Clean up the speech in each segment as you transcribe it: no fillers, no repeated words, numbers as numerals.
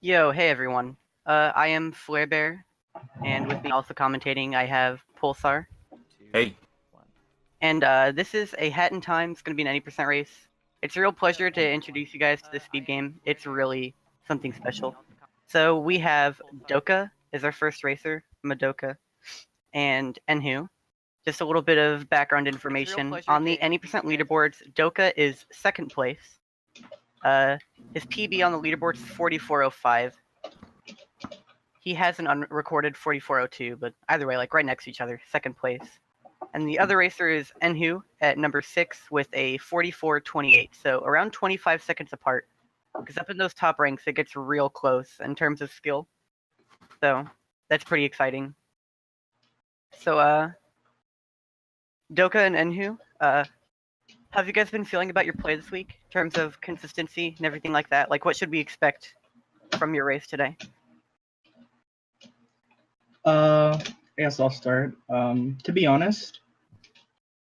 Yo, hey everyone. I am Flarebear, and with me also commentating, I have Pulsar. Hey. And this is a Hat in Time. It's going to be an 90% race. It's a real pleasure to introduce you guys to this speed game. It's really something special. So we have Doka as our first racer, Madoka, and Enhu. Just a little bit of background information. On the 90% leaderboards, Doka is second place. His PB on the leaderboard is 4405. He has an unrecorded 4402, but either way, like right next to each other, second place. And the other racer is Enhu at number 6 with a 4428, so around 25 seconds apart. Because up in those top ranks, it gets real close in terms of skill. So that's pretty exciting. So, Doka and Enhu, how have you guys been feeling about your play this week in terms of consistency and everything like that? Like, what should we expect from your race today? I guess I'll start. To be honest,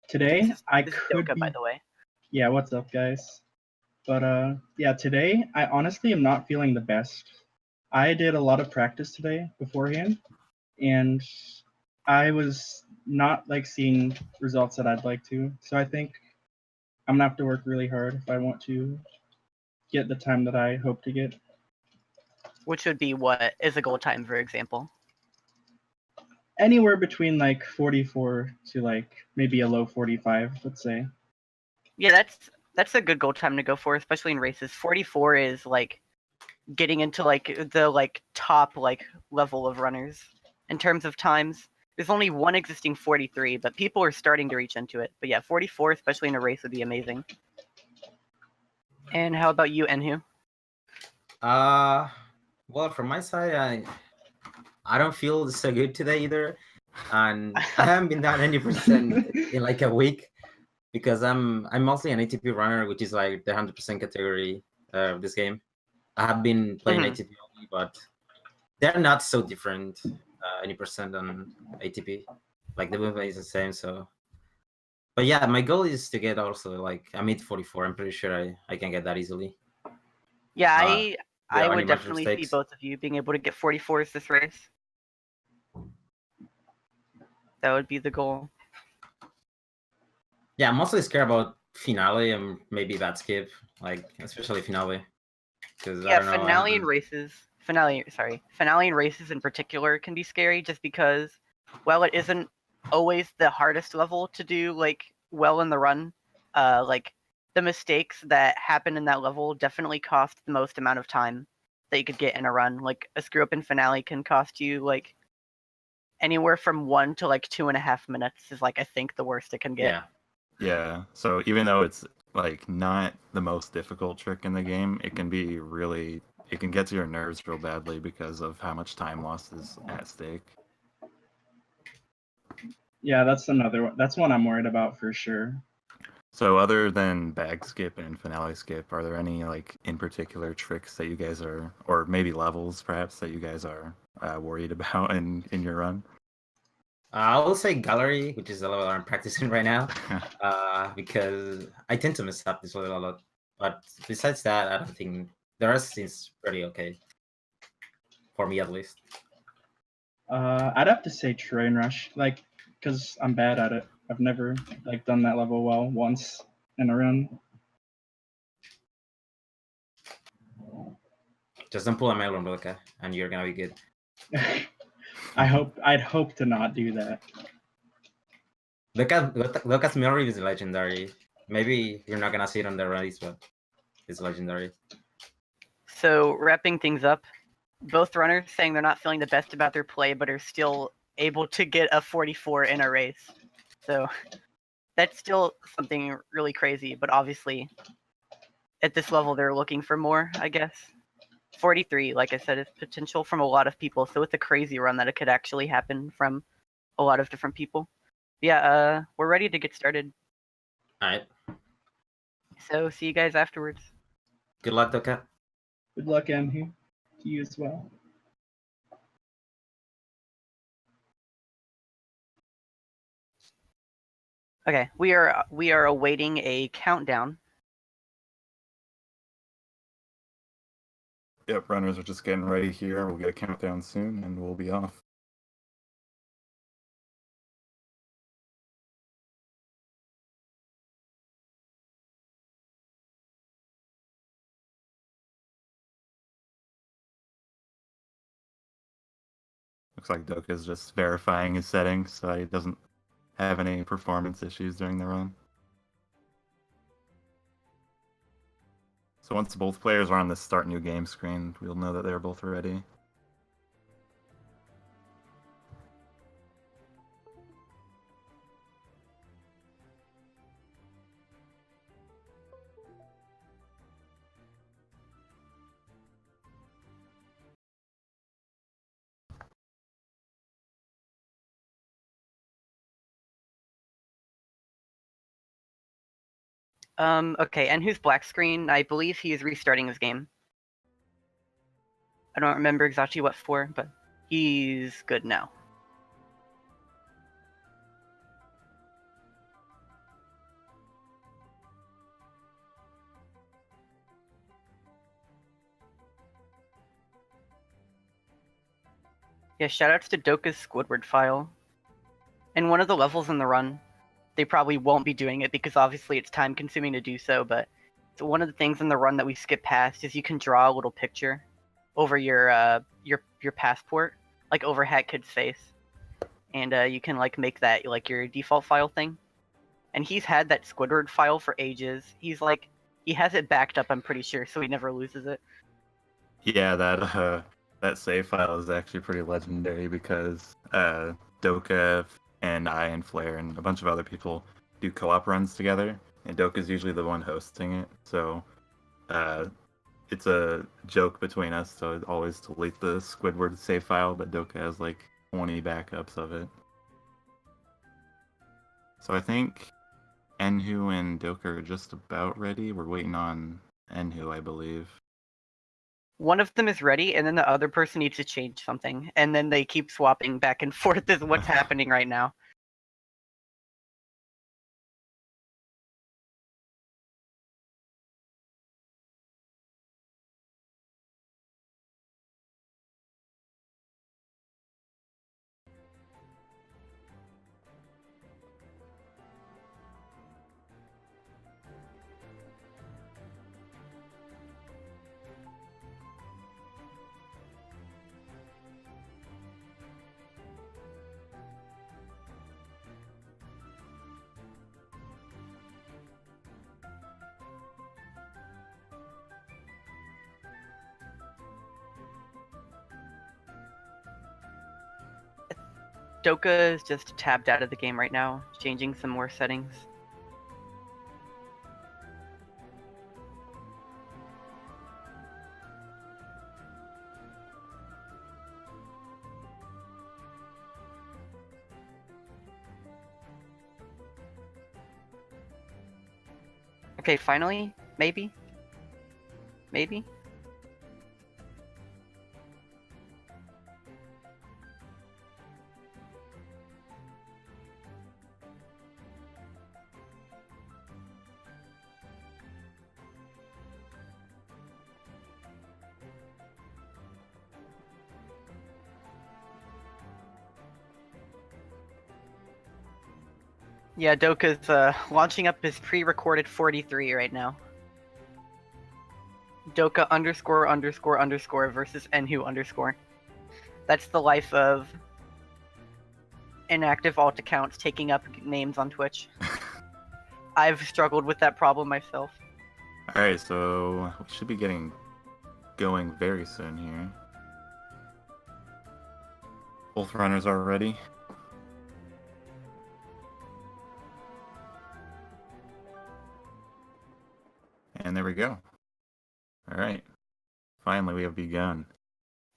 today This is could Doka, be. by the way. Yeah, what's up, guys? But yeah, today I honestly am not feeling the best. I did a lot of practice today beforehand, and I was not like seeing results that I'd like to. So I think I'm gonna have to work really hard if I want to get the time that I hope to get. Which would be what is a goal time, for example? Anywhere between like 44 to like maybe a low 45, let's say. Yeah, that's a good goal time to go for, especially in races. 44 is like getting into like the like top like level of runners in terms of times. There's only one existing 43, but people are starting to reach into it. But yeah, 44, especially in a race, would be amazing. And how about you, Enhu? Well, from my side, I don't feel so good today either, and I haven't been down 90% in like a week because I'm mostly an ATP runner, which is like the 100% category of this game. I have been playing ATP only, but they're not so different. 90% on ATP, like the movement is the same. So, but yeah, my goal is to get also like a mid 44. I'm pretty sure I can get that easily. Yeah, I without any would major definitely see mistakes. both of you being able to get 44s this race. That would be the goal. Yeah, I'm mostly scared about finale and maybe that skip, like especially finale. Because I Yeah, don't know. finale and races in particular can be scary just because, while it isn't always the hardest level to do like well in the run, like the mistakes that happen in that level definitely cost the most amount of time that you could get in a run. Like a screw up in finale can cost you like anywhere from 1 to like 2.5 minutes is like I think the worst it can get. Yeah. So even though it's like not the most difficult trick in the game, it can be really, it can get to your nerves real badly because of how much time lost is at stake. Yeah, that's another one. That's one I'm worried about for sure. So other than bag skip and finale skip, are there any like in particular tricks that you guys are, or maybe levels perhaps that you guys are worried about in your run? I will say gallery, which is the level I'm practicing right now, because I tend to mess up this level a lot. But besides that, I don't think the rest seems pretty okay for me at least. I'd have to say train rush, like, because I'm bad at it. I've never like done that level well once in a run. Just don't pull a mail on Doka, and you're gonna be good. I'd hope to not do that. Doka's mirror is legendary. Maybe you're not gonna see it on the race, but it's legendary. So wrapping things up, both runners saying they're not feeling the best about their play, but are still able to get a 44 in a race. So that's still something really crazy, but obviously at this level they're looking for more, I guess. 43, like I said, is potential from a lot of people, so it's a crazy run that it could actually happen from a lot of different people. Yeah, we're ready to get started. Alright. So see you guys afterwards. Good luck, Doka. Good luck, Enhu. To you as well. Okay, we are awaiting a countdown. Yep, runners are just getting ready here. We'll get a countdown soon, and we'll be off. Looks like Doka's just verifying his settings so he doesn't have any performance issues during the run. So once both players are on the start new game screen, we'll know that they're both ready. Okay, Enhu's black screen, I believe he is restarting his game. I don't remember exactly what for, but he's good now. Yeah, shoutouts to Doka's Squidward file. In one of the levels in the run, they probably won't be doing it because obviously it's time consuming to do so, but one of the things in the run that we skip past is you can draw a little picture over your passport, like over Hat Kid's face. And you can like make that like your default file thing. And he's had that Squidward file for ages. He has it backed up, I'm pretty sure, so he never loses it. Yeah, that save file is actually pretty legendary because Doka and I and Flair and a bunch of other people do co-op runs together, and Doka's usually the one hosting it. So it's a joke between us to always delete the Squidward save file, but Doka has like 20 backups of it. So I think Enhu and Doka are just about ready. We're waiting on Enhu, I believe. One of them is ready, and then the other person needs to change something, and then they keep swapping back and forth is what's happening right now. Doka is just tabbed out of the game right now, changing some more settings. Okay, finally? Maybe? Maybe? Yeah, Doka's launching up his pre-recorded 43 right now. Doka underscore underscore underscore versus Enhu underscore. That's the life of inactive alt accounts taking up names on Twitch. I've struggled with that problem myself. Alright, so we should be getting going very soon here. Both runners are ready. And there we go. Alright. Finally, we have begun.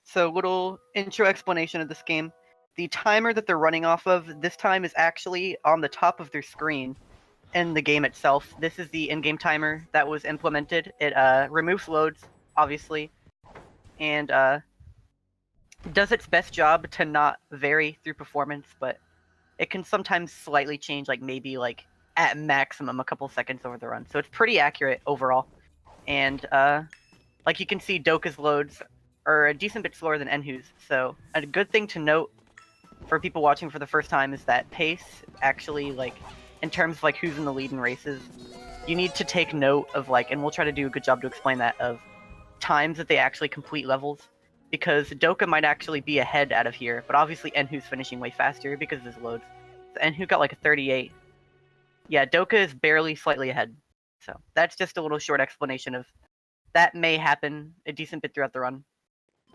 So, little intro explanation of this game. The timer that they're running off of this time is actually on the top of their screen in the game itself. This is the in-game timer that was implemented. It removes loads, obviously, and does its best job to not vary through performance, but it can sometimes slightly change, like maybe like at maximum a couple seconds over the run. So it's pretty accurate overall. And Like you can see Doka's loads are a decent bit slower than Enhu's. So a good thing to note for people watching for the first time is that pace actually, like, in terms of like who's in the lead in races, you need to take note of like, and we'll try to do a good job to explain that, of times that they actually complete levels, because Doka might actually be ahead out of here, but obviously Enhu's finishing way faster because of his loads. So Enhu got like a 38. Yeah, Doka is barely slightly ahead. So that's just a little short explanation of that may happen a decent bit throughout the run.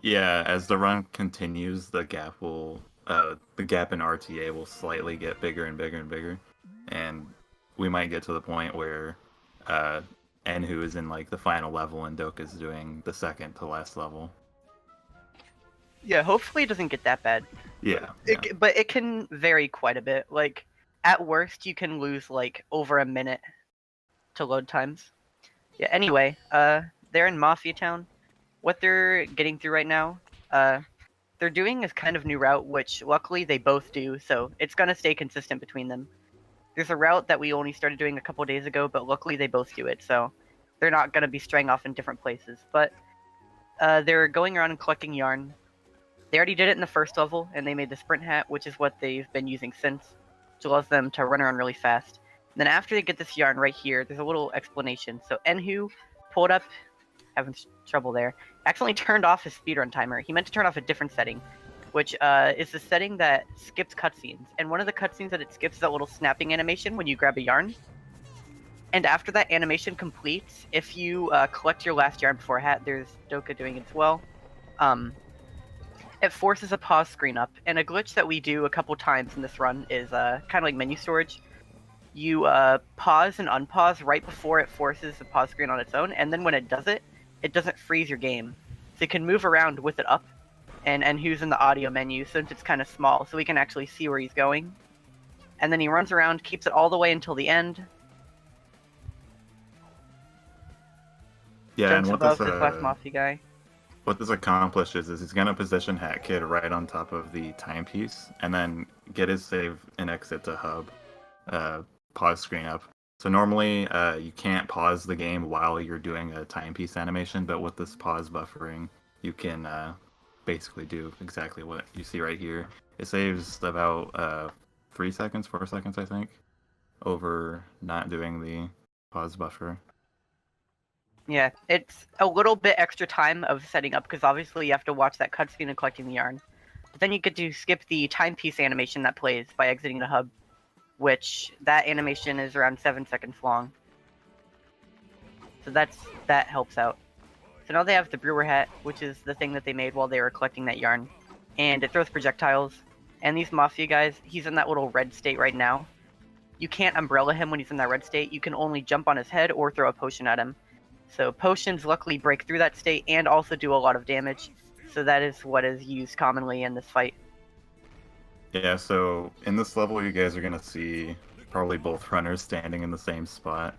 Yeah, as the run continues, the gap in RTA will slightly get bigger and bigger and bigger, and we might get to the point where Enhu is in like the final level and Doka's doing the second to last level. Yeah, hopefully it doesn't get that bad. Yeah, But it can vary quite a bit. Like, at worst, you can lose like over a minute to load times. Yeah. Anyway, they're in Mafia Town. What they're getting through right now, they're doing this kind of new route, which luckily they both do, so it's gonna stay consistent between them. There's a route that we only started doing a couple days ago, but luckily they both do it, so they're not gonna be straying off in different places. But they're going around and collecting yarn. They already did it in the first level, and they made the sprint hat, which is what they've been using since, which allows them to run around really fast. And then after they get this yarn right here, there's a little explanation. So Enhu pulled up, having trouble there, accidentally turned off his speedrun timer. He meant to turn off a different setting, which is the setting that skips cutscenes. And one of the cutscenes that it skips is that little snapping animation when you grab a yarn. And after that animation completes, if you collect your last yarn before a hat, there's Doka doing it as well. It forces a pause screen up, and a glitch that we do a couple times in this run is kind of like menu storage. You pause and unpause right before it forces the pause screen on its own, and then when it does it, it doesn't freeze your game. So you can move around with it up, and who's in the audio menu since it's kind of small, so we can actually see where he's going. And then he runs around, keeps it all the way until the end. Yeah, Jumps and above this last Mafia guy. what this accomplishes is he's going to position Hat Kid right on top of the timepiece, and then get his save and exit to hub, pause screen up. So normally you can't pause the game while you're doing a timepiece animation, but with this pause buffering, you can basically do exactly what you see right here. It saves about 3 seconds, 4 seconds, I think, over not doing the pause buffer. Yeah, it's a little bit extra time of setting up, because obviously you have to watch that cutscene and collecting the yarn. But then you get to skip the timepiece animation that plays by exiting the hub, which that animation is around 7 seconds long. So that helps out. So now they have the brewer hat, which is the thing that they made while they were collecting that yarn. And it throws projectiles. And these Mafia guys, he's in that little red state right now. You can't umbrella him when he's in that red state. You can only jump on his head or throw a potion at him. So potions luckily break through that state and also do a lot of damage. So that is what is used commonly in this fight. Yeah, so in this level you guys are going to see probably both runners standing in the same spot.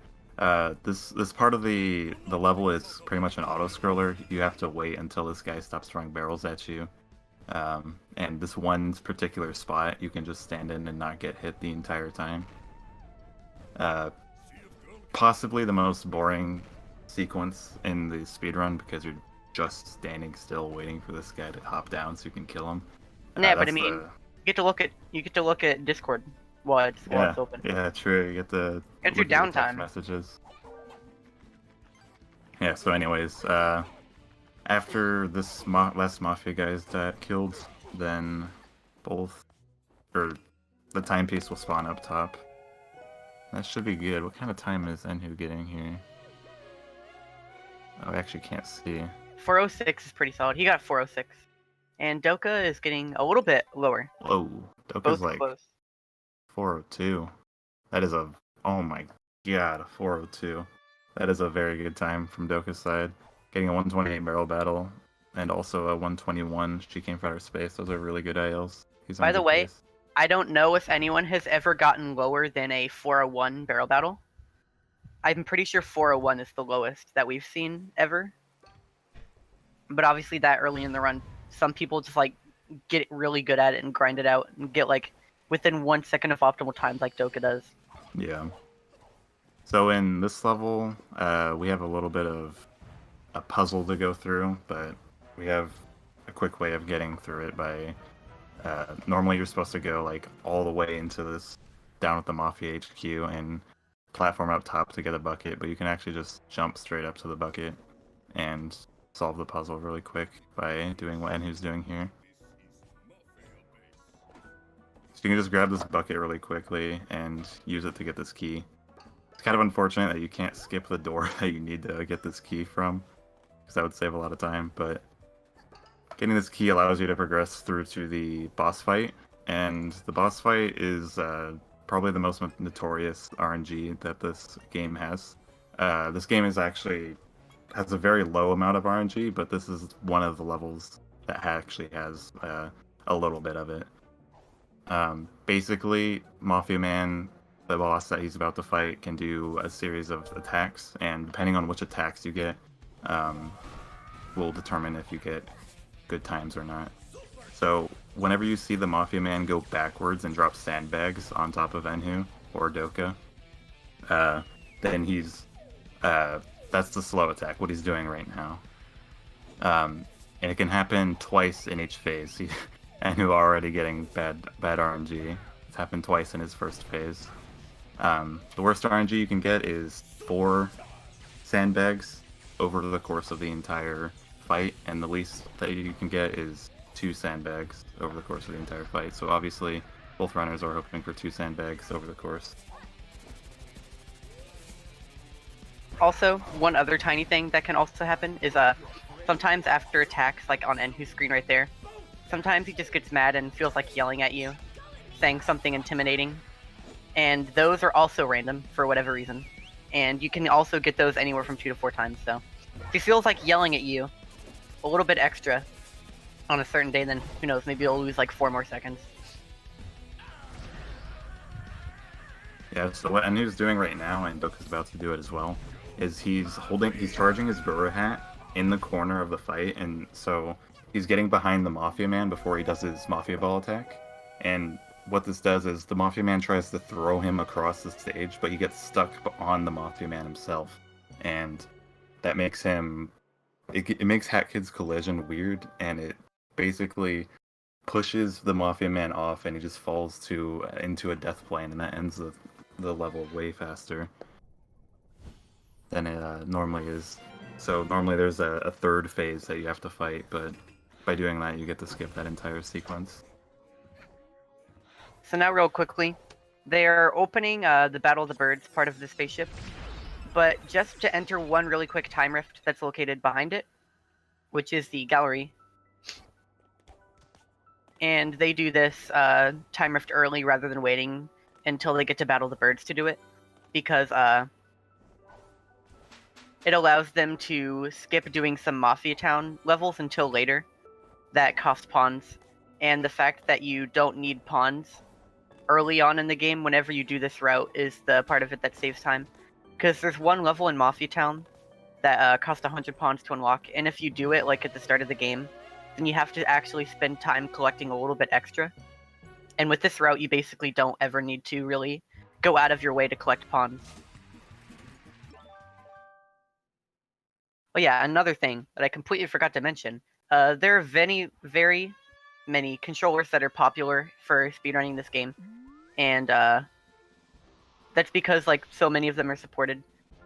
This part of the level is pretty much an auto-scroller. You have to wait until this guy stops throwing barrels at you. And this one particular spot you can just stand in and not get hit the entire time. Possibly the most boring sequence in the speedrun, because you're just standing still waiting for this guy to hop down so you can kill him. Yeah, but I mean, you get to look at Discord while it's open. Yeah, true. You get to It's your look at the text downtime. messages. Yeah. So, anyways, after this last Mafia guys got killed, then the timepiece will spawn up top. That should be good. What kind of time is Enhu getting here? Oh, I actually can't see. 406 is pretty solid. He got 406. And Doka is getting a little bit lower. Whoa, Doka's Both like close. 402. That is oh my god, a 402. That is a very good time from Doka's side. Getting a 128 barrel battle and also a 121 she came from outer space. Those are really good ILs. He's on By the good way, pace. I don't know if anyone has ever gotten lower than a 401 barrel battle. I'm pretty sure 401 is the lowest that we've seen ever. But obviously that early in the run, some people just like get really good at it and grind it out and get like within 1 second of optimal times like Doka does. Yeah. So in this level, we have a little bit of a puzzle to go through, but we have a quick way of getting through it by normally you're supposed to go like all the way into this down at the Mafia HQ and platform up top to get a bucket, but you can actually just jump straight up to the bucket and solve the puzzle really quick by doing what Enhu's doing here. So you can just grab this bucket really quickly and use it to get this key. It's kind of unfortunate that you can't skip the door that you need to get this key from, because that would save a lot of time, but getting this key allows you to progress through to the boss fight, and the boss fight is probably the most notorious RNG that this game has. This game has a very low amount of RNG, but this is one of the levels that actually has a little bit of it. Basically, Mafia Man, the boss that he's about to fight, can do a series of attacks, and depending on which attacks you get, will determine if you get good times or not. So whenever you see the Mafia Man go backwards and drop sandbags on top of Enhu or Doka, then that's the slow attack, what he's doing right now. And it can happen twice in each phase. Enhu already getting bad RNG. It's happened twice in his first phase. The worst RNG you can get is 4 sandbags over the course of the entire fight, and the least that you can get is 2 sandbags over the course of the entire fight. So obviously, both runners are hoping for 2 sandbags over the course. Also, one other tiny thing that can also happen is sometimes after attacks, like on Enhu's screen right there, sometimes he just gets mad and feels like yelling at you, saying something intimidating, and those are also random for whatever reason, and you can also get those anywhere from 2 to 4 times. So if he feels like yelling at you a little bit extra on a certain day, then who knows, maybe you'll lose like 4 more seconds. Yeah, so what Enhu's doing right now, and Doka's about to do it as well, is he's charging his Guru hat in the corner of the fight, and so he's getting behind the Mafia Man before he does his Mafia Ball attack. And what this does is the Mafia Man tries to throw him across the stage, but he gets stuck on the Mafia Man himself, and that makes him it makes Hat Kid's collision weird, and it basically pushes the Mafia Man off, and he just falls into a death plane, and that ends the level way faster than it normally is. So normally there's a third phase that you have to fight, but by doing that you get to skip that entire sequence. So now real quickly, they're opening the Battle of the Birds part of the spaceship, but just to enter one really quick time rift that's located behind it, which is the gallery. And they do this time rift early rather than waiting until they get to Battle of the Birds to do it, because it allows them to skip doing some Mafia Town levels until later that cost pawns, and the fact that you don't need pawns early on in the game whenever you do this route is the part of it that saves time. Because there's one level in Mafia Town that costs 100 pawns to unlock, and if you do it like at the start of the game, then you have to actually spend time collecting a little bit extra. And with this route, you basically don't ever need to really go out of your way to collect pawns. Oh yeah, another thing that I completely forgot to mention, there are very many controllers that are popular for speedrunning this game, and that's because like so many of them are supported.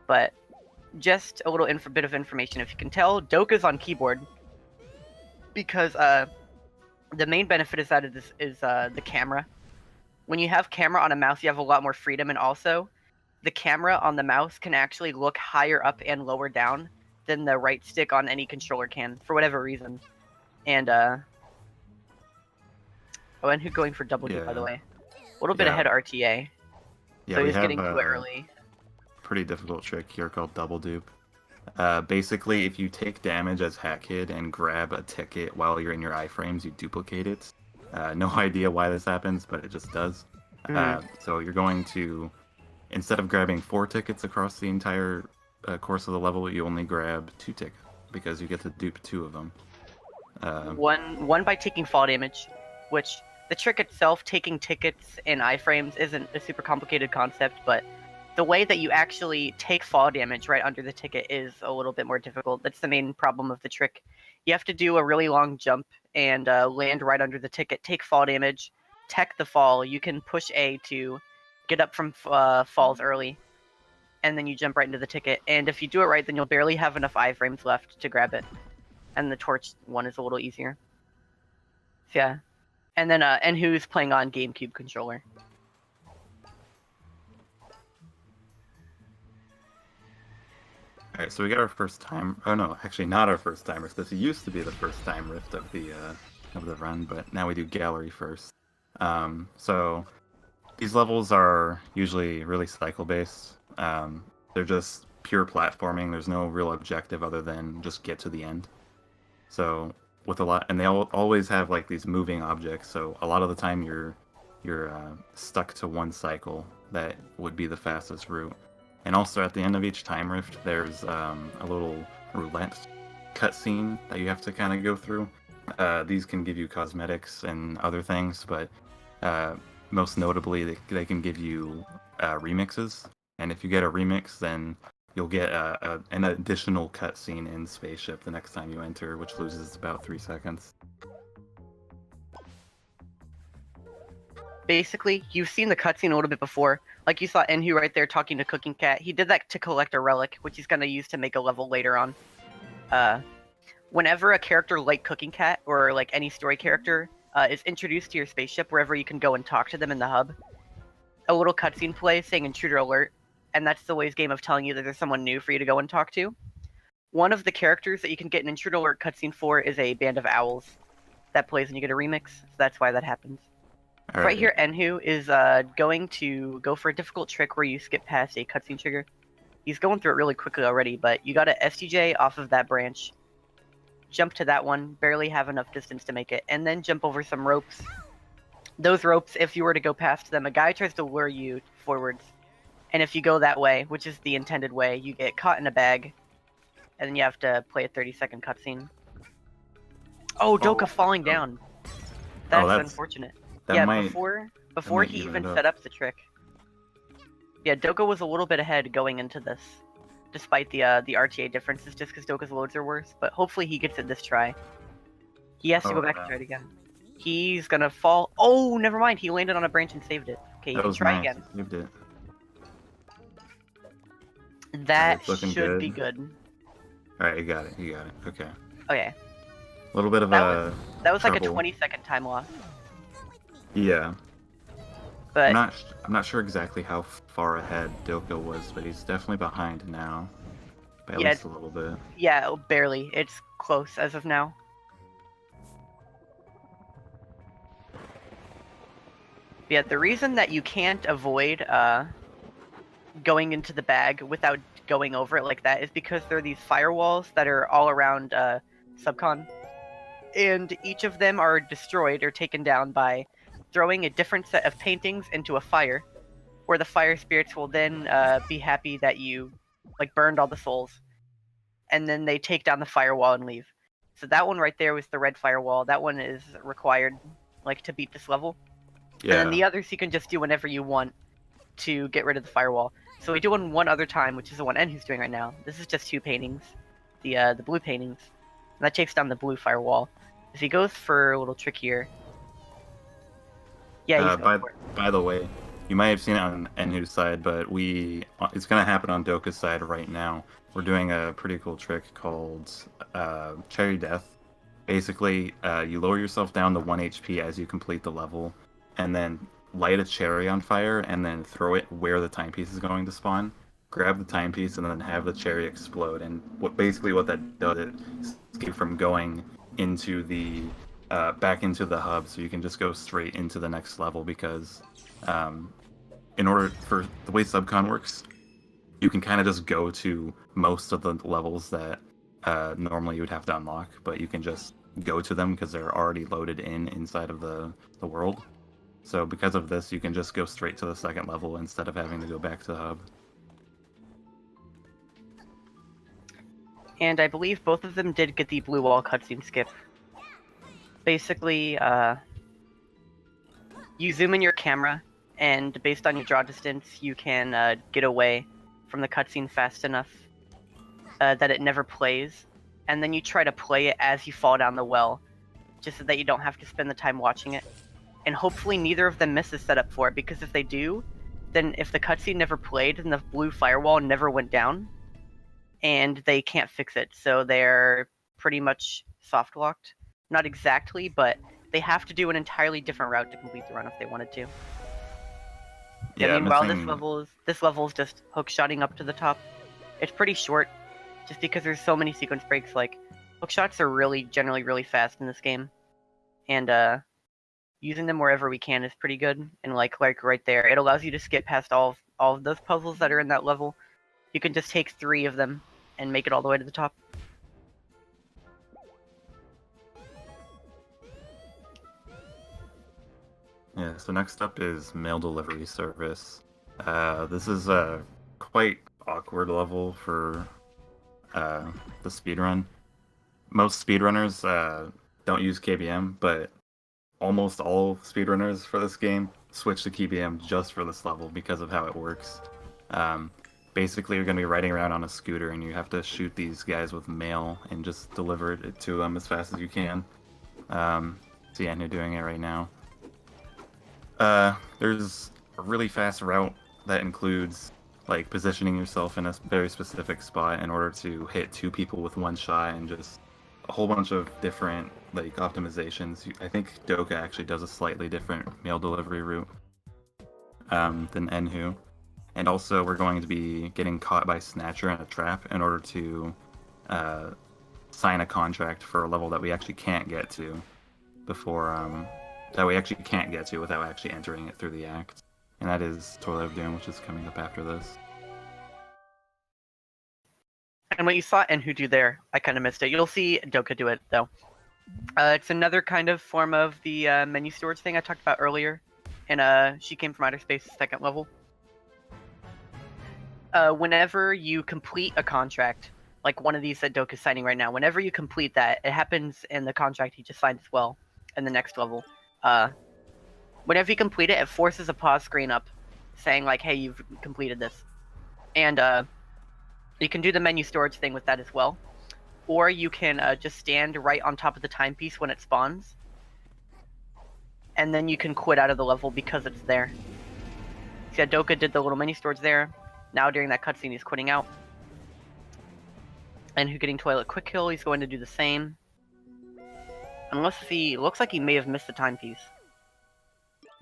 But just a little bit of information, if you can tell, Doka's on keyboard, because the main benefit is that it is the camera. When you have camera on a mouse, you have a lot more freedom, and also the camera on the mouse can actually look higher up and lower down than the right stick on any controller can, for whatever reason. And Enhu going for double D, by the way. A little bit ahead of RTA. Yeah, so he's getting to it early. Pretty difficult trick here called double dupe. Basically, if you take damage as Hat Kid and grab a ticket while you're in your iframes, you duplicate it. No idea why this happens, but it just does. So you're going to, instead of grabbing 4 tickets across the entire course of the level, you only grab 2 tickets, because you get to dupe 2 of them. One by taking fall damage, which the trick itself, taking tickets in iframes, isn't a super complicated concept, but the way that you actually take fall damage right under the ticket is a little bit more difficult. That's the main problem of the trick. You have to do a really long jump and land right under the ticket, take fall damage, tech the fall. You can push A to get up from falls early, and then you jump right into the ticket. And if you do it right, then you'll barely have enough iframes left to grab it. And the torch one is a little easier. So, yeah. And then Enhu's playing on GameCube controller. Alright, so we got our first time. Oh no, actually not our first timers. This used to be the first time rift of the run, but now we do gallery first. So these levels are usually really cycle based. They're just pure platforming. There's no real objective other than just get to the end. So with a lot, and they always have like these moving objects. So a lot of the time you're stuck to one cycle that would be the fastest route. And also at the end of each time rift, there's a little roulette cutscene that you have to kind of go through. These can give you cosmetics and other things, but most notably, they can give you remixes. And if you get a remix, then you'll get an additional cutscene in Spaceship the next time you enter, which loses about 3 seconds. Basically, you've seen the cutscene a little bit before. Like you saw Enhu right there talking to Cooking Cat. He did that to collect a relic, which he's going to use to make a level later on. Whenever a character like Cooking Cat, or like any story character, is introduced to your spaceship, wherever you can go and talk to them in the hub, a little cutscene plays saying intruder alert, and that's the Waze game of telling you that there's someone new for you to go and talk to. One of the characters that you can get an intruder alert cutscene for is a band of owls that plays when you get a remix, so that's why that happens. Right here, Enhu is going to go for a difficult trick where you skip past a cutscene trigger. He's going through it really quickly already, but you got to STJ off of that branch, jump to that one, barely have enough distance to make it, and then jump over some ropes. Those ropes, if you were to go past them, a guy tries to lure you forwards. And if you go that way, which is the intended way, you get caught in a bag, and then you have to play a 30-second cutscene. Oh, Doka falling down. That's unfortunate. Before he even set up the trick. Yeah, Doka was a little bit ahead going into this, despite the RTA differences, just because Doka's loads are worse. But hopefully he gets it this try. He has to go back and try it again. He's gonna fall. Oh, never mind. He landed on a branch and saved it. Okay, you can try again. Saved it. That should be good. Alright, you got it. Okay. Okay. A little bit of that was like a trouble. 20-second time loss. Yeah. But I'm not sure exactly how far ahead Doka was, but he's definitely behind now. By at least a little bit. Yeah, barely. It's close as of now. Yeah, the reason that you can't avoid going into the bag without going over it like that is because there are these firewalls that are all around Subcon. And each of them are destroyed or taken down by throwing a different set of paintings into a fire, where the fire spirits will then be happy that you burned all the souls, and then they take down the firewall and leave. So that one right there was the red firewall. That one is required to beat this level. Yeah. And then the others you can just do whenever you want to get rid of the firewall. So we do one other time, which is the one Enhu's doing right now. This is just 2 paintings, the blue paintings, and that takes down the blue firewall. If he goes for a little trickier. Yeah, by the way, you might have seen it on Enhu's side, but it's going to happen on Doka's side right now. We're doing a pretty cool trick called Cherry Death. Basically, you lower yourself down to 1 HP as you complete the level, and then light a cherry on fire, and then throw it where the timepiece is going to spawn. Grab the timepiece, and then have the cherry explode. And what that does is keep from going into the back into the hub, so you can just go straight into the next level, because in order for the way Subcon works, you can kind of just go to most of the levels that normally you would have to unlock, but you can just go to them because they're already loaded inside of the world. So because of this, you can just go straight to the second level instead of having to go back to the hub. And I believe both of them did get the blue wall cutscene skip. Basically, you zoom in your camera, and based on your draw distance, you can get away from the cutscene fast enough that it never plays, and then you try to play it as you fall down the well, just so that you don't have to spend the time watching it. And hopefully neither of them misses setup for it, because if they do, then if the cutscene never played, then the blue firewall never went down, and they can't fix it, so they're pretty much soft locked. Not exactly, but they have to do an entirely different route to complete the run if they wanted to. Yeah, meanwhile, missing... this level is just hookshotting up to the top. It's pretty short, just because there's so many sequence breaks. Like, hookshots are generally really fast in this game, and using them wherever we can is pretty good. And like right there, it allows you to skip past all of those puzzles that are in that level. You can just take 3 of them and make it all the way to the top. Yeah, so next up is mail delivery service. This is a quite awkward level for the speedrun. Most speedrunners don't use KBM, but almost all speedrunners for this game switch to KBM just for this level because of how it works. Basically, you're going to be riding around on a scooter and you have to shoot these guys with mail and just deliver it to them as fast as you can. See Enhu doing it right now. There's a really fast route that includes like positioning yourself in a very specific spot in order to hit 2 people with 1 shot, and just a whole bunch of different like optimizations. I think Doka actually does a slightly different mail delivery route than Enhu. And also we're going to be getting caught by Snatcher in a trap in order to sign a contract for a level that we actually can't get to before without actually entering it through the act. And that is Toilet of Doom, which is coming up after this. And what you saw Enhu do there, I kind of missed it. You'll see Doka do it, though. It's another kind of form of the menu storage thing I talked about earlier. And She Came from Outer Space, 2nd level. Whenever you complete a contract, like one of these that Doka's signing right now, whenever you complete that, it happens in the contract he just signed as well, in the next level. Whenever you complete it, it forces a pause screen up, saying like, hey, you've completed this. And you can do the menu storage thing with that as well. Or you can just stand right on top of the timepiece when it spawns, and then you can quit out of the level because it's there. See, Doka did the little menu storage there. Now during that cutscene, he's quitting out. And who's getting Toilet Quick Kill, he's going to do the same. Unless he looks like he may have missed the timepiece.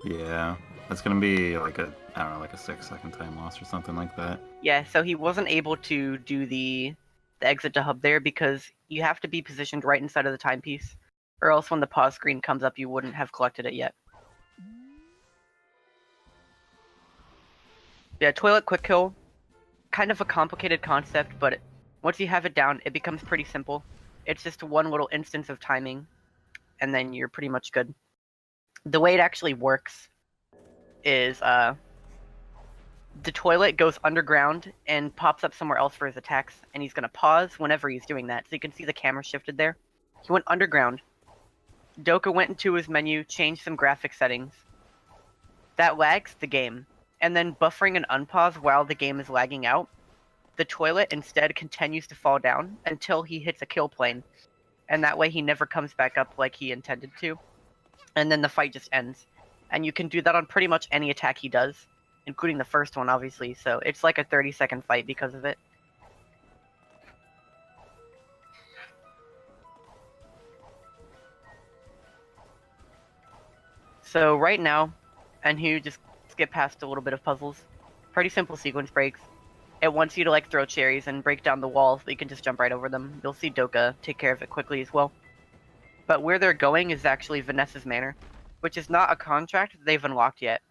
Yeah, that's gonna be like a 6-second time loss or something like that. Yeah, so he wasn't able to do the exit to hub there because you have to be positioned right inside of the timepiece, or else when the pause screen comes up, you wouldn't have collected it yet. Yeah, Toilet Quick Kill, kind of a complicated concept, but once you have it down, it becomes pretty simple. It's just one little instance of timing, and then you're pretty much good. The way it actually works is the toilet goes underground and pops up somewhere else for his attacks, and he's going to pause whenever he's doing that. So you can see the camera shifted there. He went underground. Doka went into his menu, changed some graphic settings. That lags the game. And then buffering an unpause while the game is lagging out, the toilet instead continues to fall down until he hits a kill plane. And that way he never comes back up like he intended to. And then the fight just ends. And you can do that on pretty much any attack he does, including the first one, obviously. So it's like a 30-second fight because of it. So right now, Enhu just skip past a little bit of puzzles. Pretty simple sequence breaks. It wants you to like throw cherries and break down the walls, but you can just jump right over them. You'll see Doka take care of it quickly as well. But where they're going is actually Vanessa's Manor, which is not a contract that they've unlocked yet.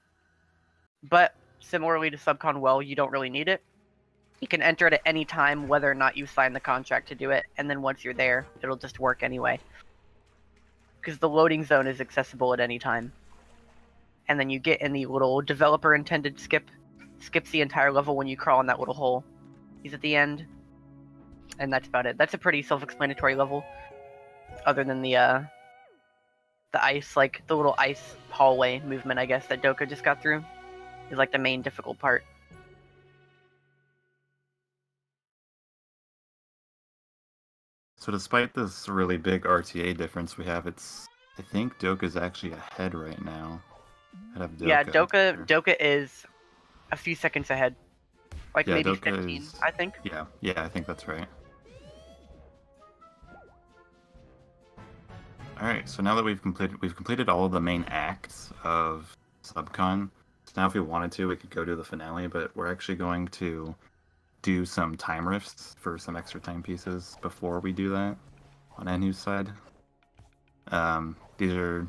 But similarly to Subcon Well, you don't really need it. You can enter it at any time, whether or not you sign the contract to do it, and then once you're there, it'll just work anyway. Because the loading zone is accessible at any time. And then you get in the little developer-intended skip. Skips the entire level when you crawl in that little hole. He's at the end. And that's about it. That's a pretty self-explanatory level. Other than the ice, like, the little ice hallway movement, I guess, that Doka just got through. is like the main difficult part. So despite this really big RTA difference we have, I think Doka's actually ahead right now. I'd have Doka. Yeah, Doka is a few seconds ahead. Like maybe Doka 15, is... I think. Yeah, I think that's right. Alright, so now that we've completed all of the main acts of Subcon, so now if we wanted to, we could go to the finale, but we're actually going to do some time rifts for some extra time pieces before we do that on Enhu's side. These are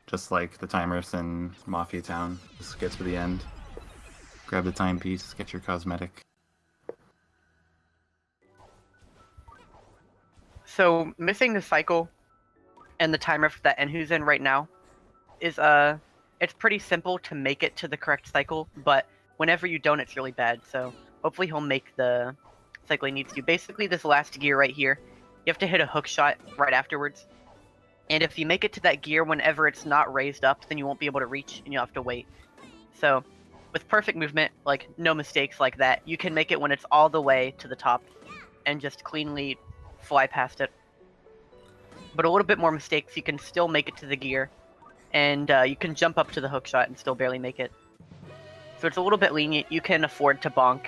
just like the time rifts in Mafia Town. Just get to the end, grab the timepiece, get your cosmetic. So missing the cycle and the time rift that Enhu's in right now is it's pretty simple to make it to the correct cycle, but whenever you don't, it's really bad. So hopefully he'll make the cycle he needs to. Basically, this last gear right here, you have to hit a hook shot right afterwards. And if you make it to that gear whenever it's not raised up, then you won't be able to reach, and you'll have to wait. So with perfect movement, like no mistakes like that, you can make it when it's all the way to the top and just cleanly fly past it. But a little bit more mistakes, you can still make it to the gear, and you can jump up to the hook shot and still barely make it. So it's a little bit lenient. You can afford to bonk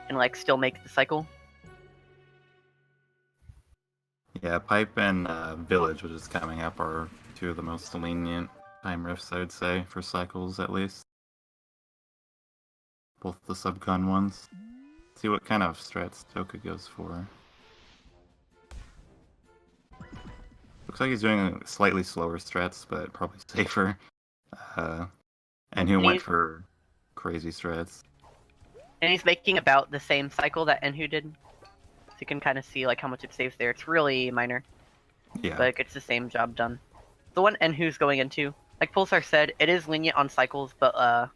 and like still make the cycle. Yeah, Pipe and Village, which is coming up, are two of the most lenient time rifts, I would say, for cycles at least. Both the Subcon ones. See what kind of strats Doka goes for. Looks like he's doing slightly slower strats, but probably safer. And he went for crazy strats. And he's making about the same cycle that Enhu did. So you can kind of see like how much it saves there. It's really minor. Yeah. But it gets the same job done. The one Enhu's going into, like Pulsar said, it is lenient on cycles, but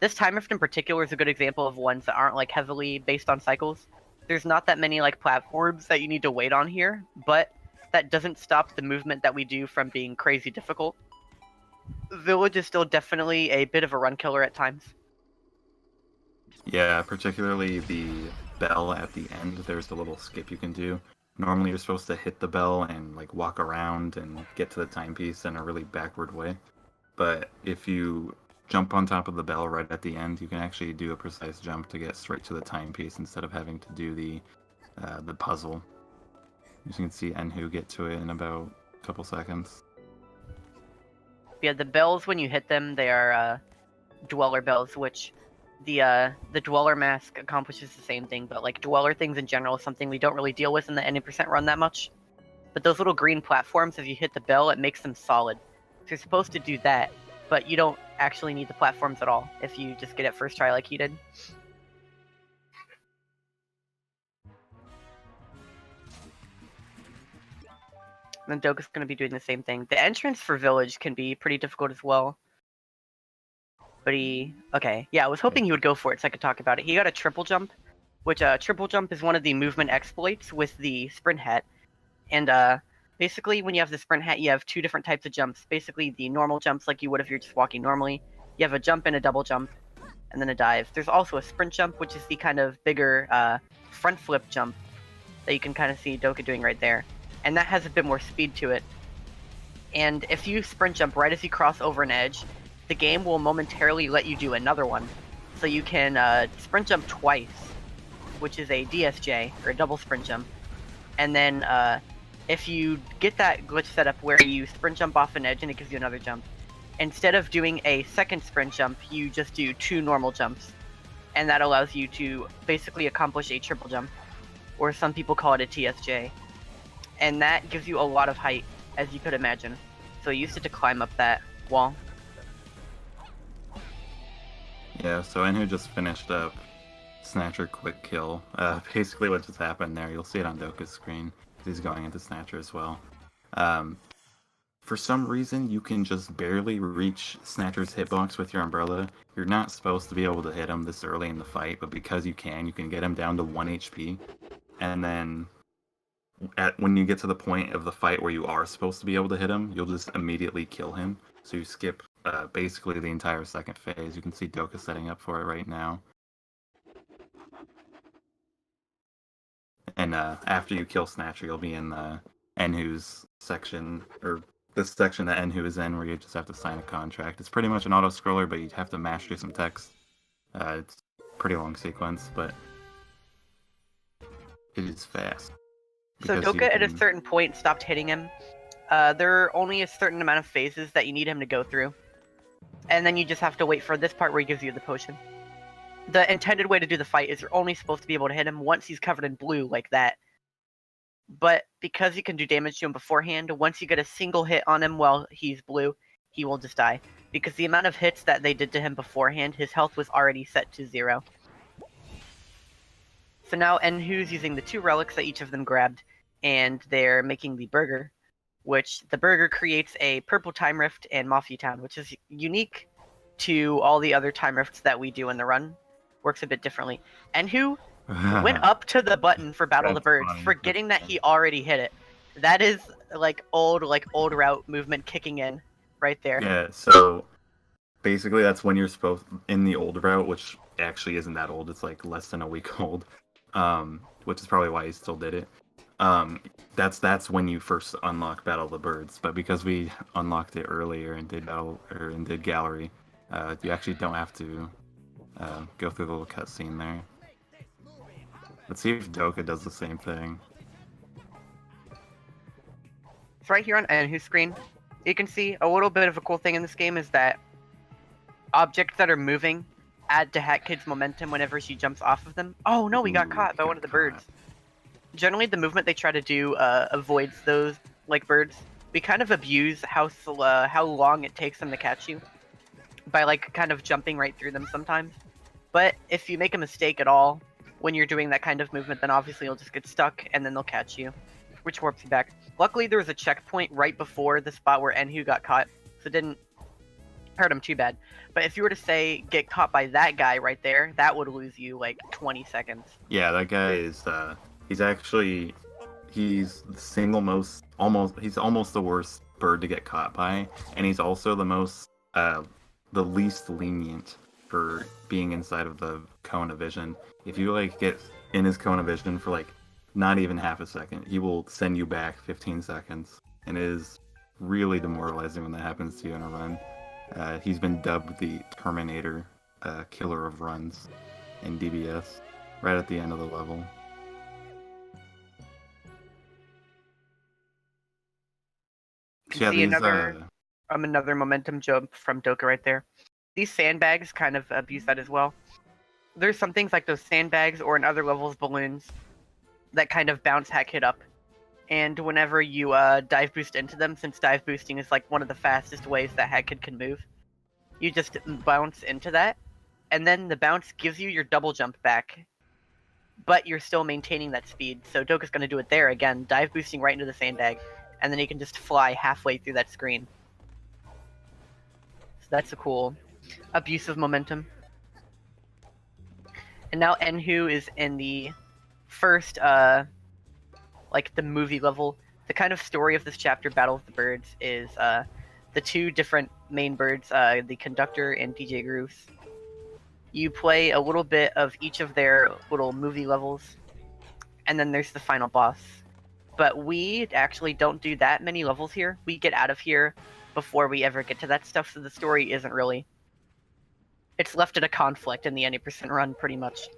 this time rift in particular is a good example of ones that aren't like heavily based on cycles. There's not that many like platforms that you need to wait on here, but that doesn't stop the movement that we do from being crazy difficult. Village is still definitely a bit of a run killer at times. Yeah, particularly the bell at the end. There's a little skip you can do. Normally you're supposed to hit the bell and like walk around and get to the timepiece in a really backward way. But if you jump on top of the bell right at the end, you can actually do a precise jump to get straight to the timepiece instead of having to do the puzzle. As you can see Enhu get to it in about a couple seconds. Yeah, the bells, when you hit them, they are Dweller bells, which the Dweller mask accomplishes the same thing, but like Dweller things in general is something we don't really deal with in the 90% run that much. But those little green platforms, if you hit the bell, it makes them solid. So you're supposed to do that, but you don't actually need the platforms at all if you just get it first try like he did. And then Doka's going to be doing the same thing. The entrance for Village can be pretty difficult as well. But okay, yeah, I was hoping he would go for it so I could talk about it. He got a triple jump, which triple jump is one of the movement exploits with the sprint hat. And basically, when you have the sprint hat, you have two different types of jumps. Basically, the normal jumps like you would if you're just walking normally. You have a jump and a double jump, and then a dive. There's also a sprint jump, which is the kind of bigger front flip jump that you can kind of see Doka doing right there. And that has a bit more speed to it. And if you sprint jump right as you cross over an edge, the game will momentarily let you do another one. So you can sprint jump twice, which is a DSJ, or a double sprint jump. And then if you get that glitch set up where you sprint jump off an edge and it gives you another jump, instead of doing a second sprint jump, you just do two normal jumps. And that allows you to basically accomplish a triple jump, or some people call it a TSJ. And that gives you a lot of height, as you could imagine. So I used it to climb up that wall. Yeah, so Enhu just finished up Snatcher quick kill. Basically what just happened there, you'll see it on Doka's screen, because he's going into Snatcher as well. For some reason, you can just barely reach Snatcher's hitbox with your umbrella. You're not supposed to be able to hit him this early in the fight, but because you can get him down to 1 HP. And then when you get to the point of the fight where you are supposed to be able to hit him, you'll just immediately kill him. So you skip basically the entire second phase. You can see Doka setting up for it right now. And after you kill Snatcher, you'll be in Enhu's section, or this section that Enhu is in, where you just have to sign a contract. It's pretty much an auto-scroller, but you have to mash through some text. It's a pretty long sequence, but it is fast. So Doka at a certain point stopped hitting him. There are only a certain amount of phases that you need him to go through. And then you just have to wait for this part where he gives you the potion. The intended way to do the fight is you're only supposed to be able to hit him once he's covered in blue, like that. But because you can do damage to him beforehand, once you get a single hit on him while he's blue, he will just die. Because the amount of hits that they did to him beforehand, his health was already set to 0. So now Enhu's using the 2 relics that each of them grabbed, and they're making the burger, which the burger creates a purple time rift and Mafia Town, which is unique to all the other time rifts that we do in the run. Works a bit differently. Enhu went up to the button for Battle of the Birds, forgetting that he already hit it. That is like old route movement kicking in right there. Yeah, so basically that's when you're supposed in the old route, which actually isn't that old. It's like less than a week old, which is probably why he still did it. That's when you first unlock Battle of the Birds. But because we unlocked it earlier and did Gallery, you actually don't have to go through the little cutscene there. Let's see if Doka does the same thing. It's right here on Enhu's screen. You can see a little bit of a cool thing in this game is that objects that are moving add to Hat Kid's momentum whenever she jumps off of them. Oh no, we got caught by one of the birds. Generally, the movement they try to do avoids those like birds. We kind of abuse how long it takes them to catch you by like kind of jumping right through them sometimes. But if you make a mistake at all when you're doing that kind of movement, then obviously you'll just get stuck and then they'll catch you, which warps you back. Luckily, there was a checkpoint right before the spot where Enhu got caught, so it didn't hurt him too bad. But if you were to say get caught by that guy right there, that would lose you like 20 seconds. Yeah, that guy is he's he's almost the worst bird to get caught by, and he's also the least lenient for being inside of the cone of vision. If you like get in his cone of vision for like not even half a second, he will send you back 15 seconds, and it is really demoralizing when that happens to you in a run. He's been dubbed the Terminator, killer of runs in DBS, right at the end of the level. Yeah, see another momentum jump from Doka right there. These sandbags kind of abuse that as well. There's some things like those sandbags or in other levels balloons that kind of bounce Hat Kid up. And whenever you dive boost into them, since dive boosting is like one of the fastest ways that Hat Kid can move, you just bounce into that, and then the bounce gives you your double jump back, but you're still maintaining that speed. So Doka's going to do it there again, dive boosting right into the sandbag, and then he can just fly halfway through that screen. So that's a cool abuse of momentum. And now Enhu is in the first, like the movie level. The kind of story of this chapter, Battle of the Birds, is the 2 different main birds, the conductor and DJ Grooves. You play a little bit of each of their little movie levels, and then there's the final boss. But we actually don't do that many levels here. We get out of here before we ever get to that stuff, so the story isn't really... It's left at a conflict in the 90% run, pretty much.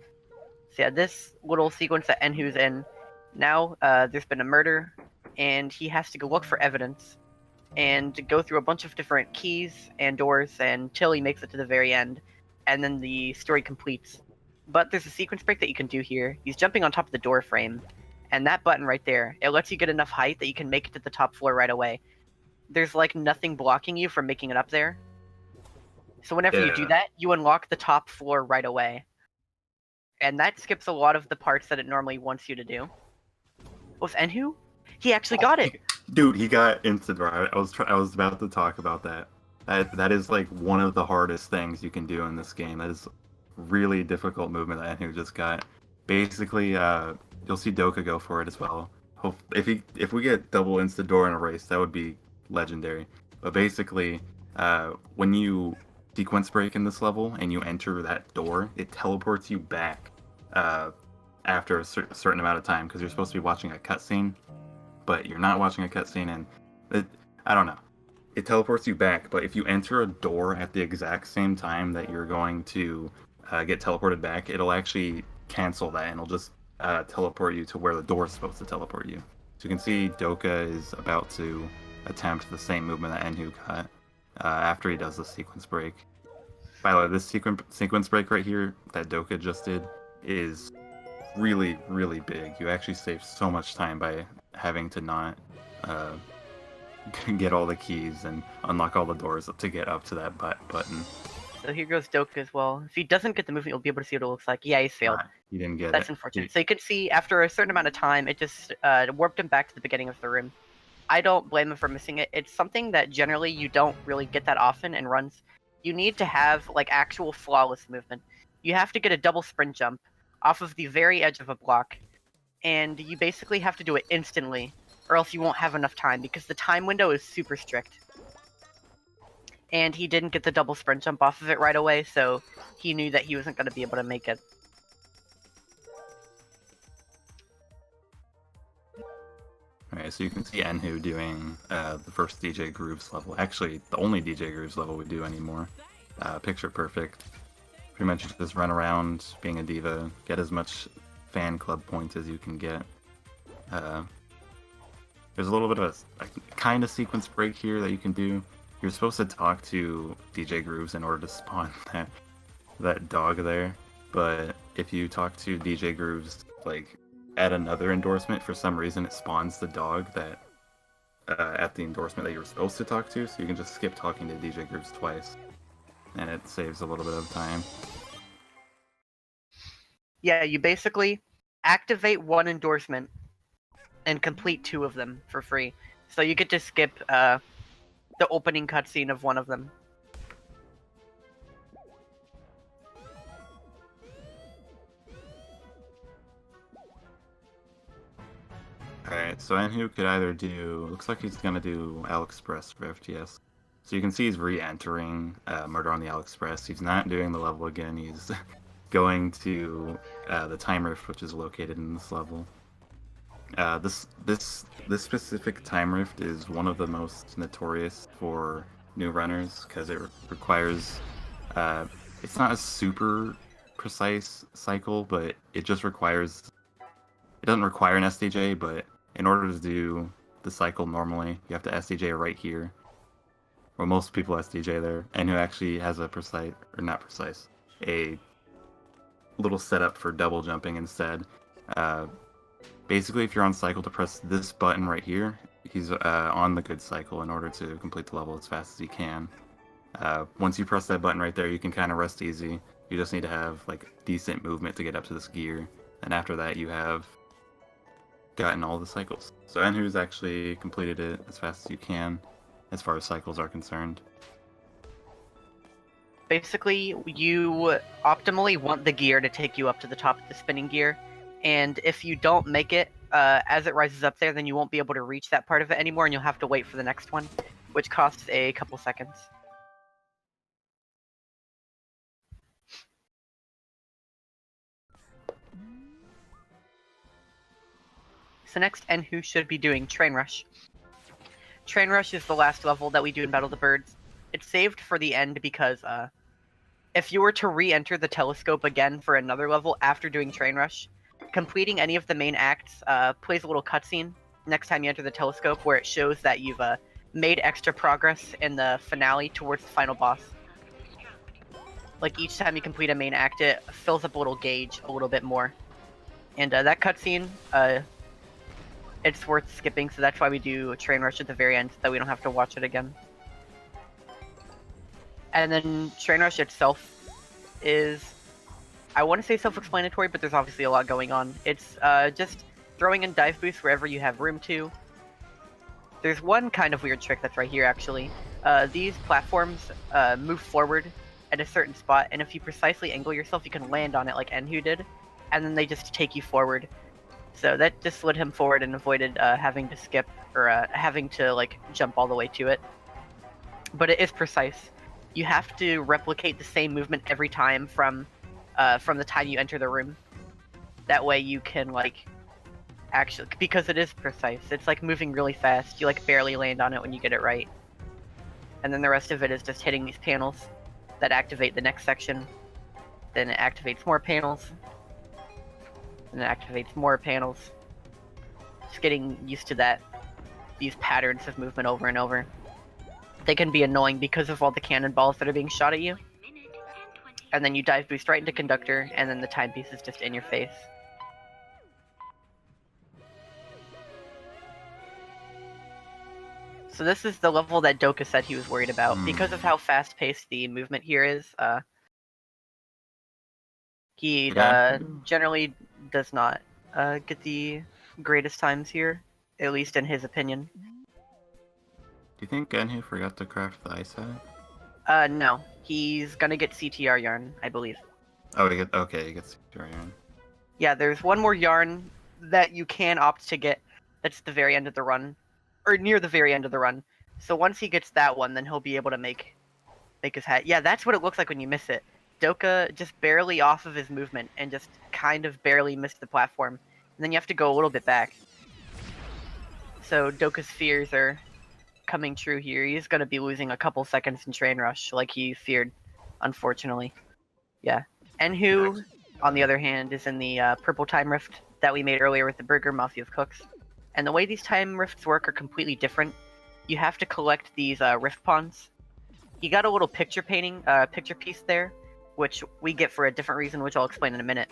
So yeah, this little sequence that Enhu's in, now there's been a murder, and he has to go look for evidence, and go through a bunch of different keys and doors until he makes it to the very end, and then the story completes. But there's a sequence break that you can do here. He's jumping on top of the door frame, and that button right there, it lets you get enough height that you can make it to the top floor right away. There's like nothing blocking you from making it up there. So whenever you do that, you unlock the top floor right away. And that skips a lot of the parts that it normally wants you to do. Was Enhu? He actually got it! Dude, he got instant right. I was about to talk about that. That is like one of the hardest things you can do in this game. That is really difficult movement that Enhu just got. Basically, you'll see Doka go for it as well. If we get double insta door in a race, that would be legendary. But basically, When you sequence break in this level and you enter that door, it teleports you back after a certain amount of time, because you're supposed to be watching a cutscene, but you're not watching a cutscene, and I don't know. It teleports you back, but if you enter a door at the exact same time that you're going to get teleported back, it'll actually cancel that, and it'll just teleport you to where the door is supposed to teleport you. So you can see Doka is about to attempt the same movement that Enhu got after he does the sequence break. By the way, this sequence break right here that Doka just did is really, really big. You actually save so much time by having to not get all the keys and unlock all the doors to get up to that button. So here goes Doka as well. If he doesn't get the movement, you'll be able to see what it looks like. Yeah, he's failed. He didn't get That's it. unfortunate. So you can see after a certain amount of time, it just warped him back to the beginning of the room. I don't blame him for missing it. It's something that generally you don't really get that often in runs. You need to have like actual flawless movement. You have to get a double sprint jump off of the very edge of a block, and you basically have to do it instantly, or else you won't have enough time, because the time window is super strict. And he didn't get the double sprint jump off of it right away, so he knew that he wasn't going to be able to make it. Alright, so you can see Enhu doing the first DJ Grooves level. Actually, the only DJ Grooves level we do anymore. Picture perfect. Pretty much just run around being a diva, get as much fan club points as you can get. There's a little bit of a kind of sequence break here that you can do. You're supposed to talk to DJ Grooves in order to spawn that dog there, but if you talk to DJ Grooves like at another endorsement, for some reason it spawns the dog that at the endorsement that you were supposed to talk to, so you can just skip talking to DJ Grooves twice, and it saves a little bit of time. Yeah, you basically activate one endorsement and complete 2 of them for free. So you get to skip the opening cutscene of one of them. Alright, so Enhu could either do... Looks like he's gonna do AliExpress for FTS. So you can see he's re-entering Murder on the AliExpress. He's not doing the level again, he's going to the time rift, which is located in this level. This specific time rift is one of the most notorious for new runners, because it requires... it's not a super precise cycle, but it just requires... It doesn't require an SDJ, but in order to do the cycle normally, you have to SDJ right here. Well, most people SDJ there, and who actually has a precise, or not precise, a little setup for double jumping instead. Basically, if you're on cycle, to press this button right here, he's on the good cycle in order to complete the level as fast as he can. Once you press that button right there, you can kind of rest easy. You just need to have like decent movement to get up to this gear, and after that you have gotten all the cycles. So Enhu's actually completed it as fast as you can, as far as cycles are concerned. Basically, you optimally want the gear to take you up to the top of the spinning gear, and if you don't make it as it rises up there, then you won't be able to reach that part of it anymore, and you'll have to wait for the next one, which costs a couple seconds. So next, Enhu should be doing Train Rush. Train Rush is the last level that we do in Battle of the Birds. It's saved for the end because if you were to re-enter the telescope again for another level after doing Train Rush, completing any of the main acts plays a little cutscene next time you enter the telescope where it shows that you've made extra progress in the finale towards the final boss. Like each time you complete a main act, it fills up a little gauge a little bit more. And that cutscene, it's worth skipping, so that's why we do a Train Rush at the very end, so that we don't have to watch it again. And then Train Rush itself is, I want to say self-explanatory, but there's obviously a lot going on. It's just throwing in dive boosts wherever you have room to. There's one kind of weird trick that's right here, actually. These platforms move forward at a certain spot, and if you precisely angle yourself, you can land on it like Enhu did, and then they just take you forward. So that just slid him forward and avoided having to skip or having to like jump all the way to it. but it is precise. You have to replicate the same movement every time from the time you enter the room. That way you can like actually, because it is precise. It's like moving really fast. You like barely land on it when you get it right. And then the rest of it is just hitting these panels that activate the next section. Then it activates more panels. And it activates more panels. Just getting used to these patterns of movement over and over. They can be annoying because of all the cannonballs that are being shot at you. And then you dive boost right into Conductor, and then the timepiece is just in your face. So this is the level that Doka said he was worried about. Because of how fast-paced the movement here is, he generally does not get the greatest times here, at least in his opinion. Do you think Enhu forgot to craft the ice hat? No. He's gonna get CTR yarn, I believe. Oh, he gets CTR yarn. Yeah, there's one more yarn that you can opt to get that's the very end of the run. Or near the very end of the run. So once he gets that one, then he'll be able to make his hat. Yeah, that's what it looks like when you miss it. Doka just barely off of his movement and just kind of barely missed the platform. And then you have to go a little bit back. So Doka's fears are coming true here. He's going to be losing a couple seconds in Train Rush like he feared, unfortunately. Yeah. Enhu, on the other hand, is in the purple time rift that we made earlier with the Burger Mafia of Cooks. And the way these time rifts work are completely different. You have to collect these rift pawns. You got a little picture piece there, which we get for a different reason, which I'll explain in a minute.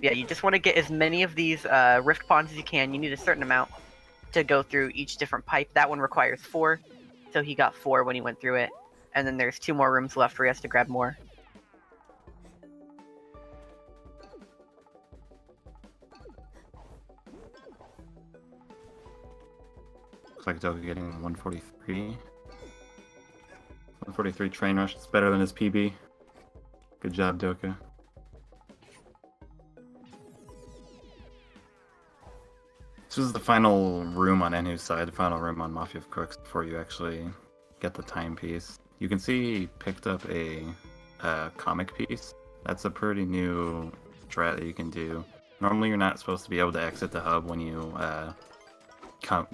Yeah, you just want to get as many of these rift pawns as you can. You need a certain amount to go through each different pipe. That one requires 4, so he got 4 when he went through it. And then there's 2 more rooms left where he has to grab more. Looks like Doka getting 143. 143 train rush. It's better than his PB. Good job, Doka. This is the final room on Enhu's side, the final room on Mafia of Cooks before you actually get the timepiece. You can see he picked up a comic piece. That's a pretty new strat that you can do. Normally you're not supposed to be able to exit the hub when you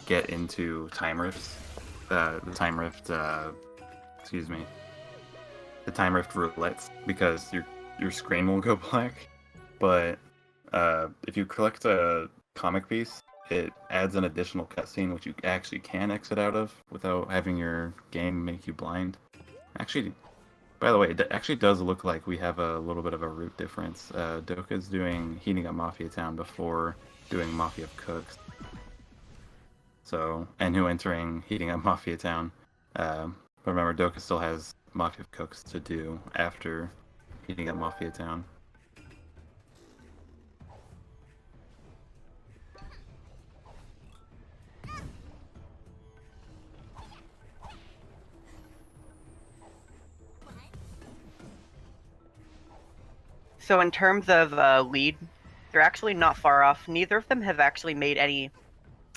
get into time rifts. The time rift roulettes, because your screen will go black. But if you collect a comic piece, it adds an additional cutscene which you actually can exit out of without having your game make you blind. Actually, by the way, it actually does look like we have a little bit of a route difference. Doka's doing Heating Up Mafia Town before doing Mafia of Cooks. So, Enhu entering Heating Up Mafia Town. But remember, Doka still has Mafia of Cooks to do after Heating Up Mafia Town. So in terms of lead, they're actually not far off. Neither of them have actually made any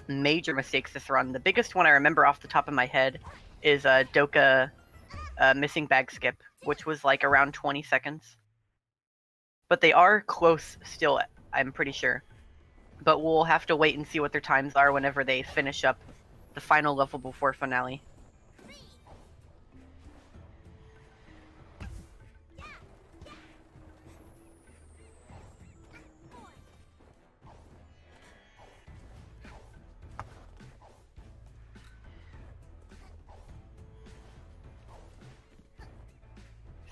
major mistakes this run. The biggest one I remember off the top of my head is Doka missing bag skip, which was like around 20 seconds. But they are close still, I'm pretty sure. But we'll have to wait and see what their times are whenever they finish up the final level before finale.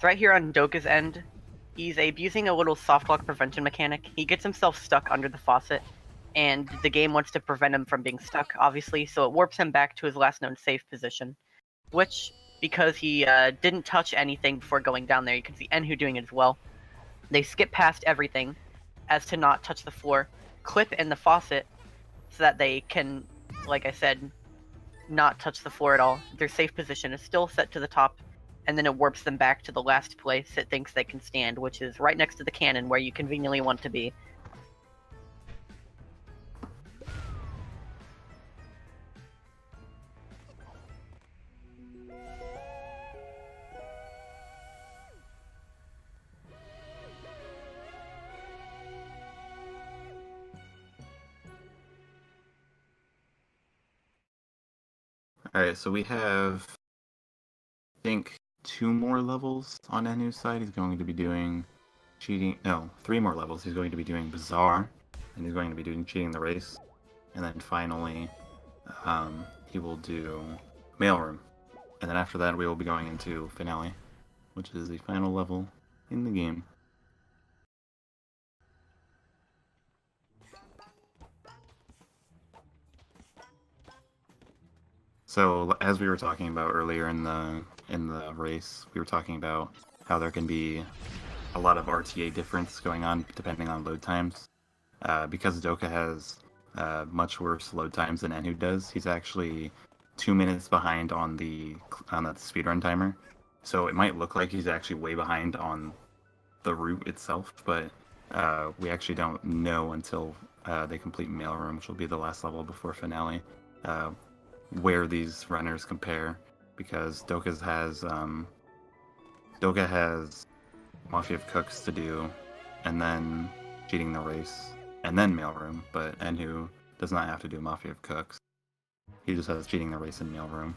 So right here on Doka's end, he's abusing a little soft lock prevention mechanic. He gets himself stuck under the faucet, and the game wants to prevent him from being stuck, obviously, so it warps him back to his last known safe position. Which, because he didn't touch anything before going down there, you can see Enhu doing it as well. They skip past everything as to not touch the floor, clip in the faucet, so that they can, like I said, not touch the floor at all. Their safe position is still set to the top, and then it warps them back to the last place it thinks they can stand, which is right next to the cannon where you conveniently want to be. Alright, so we have, I think, 2 more levels on Enhu's side. He's going to be doing cheating. No, 3 more levels. He's going to be doing Bazaar, and he's going to be doing cheating the race. And then finally, he will do Mailroom. And then after that, we will be going into Finale, which is the final level in the game. So, as we were talking about earlier in the race, we were talking about how there can be a lot of RTA difference going on depending on load times. Because Doka has much worse load times than Enhu does, he's actually 2 minutes behind on the speedrun timer. So it might look like he's actually way behind on the route itself, but we actually don't know until they complete Mailroom, which will be the last level before Finale, where these runners compare, because Doka has Mafia of Cooks to do, and then cheating the race, and then Mailroom, but Enhu does not have to do Mafia of Cooks. He just has cheating the race and Mailroom.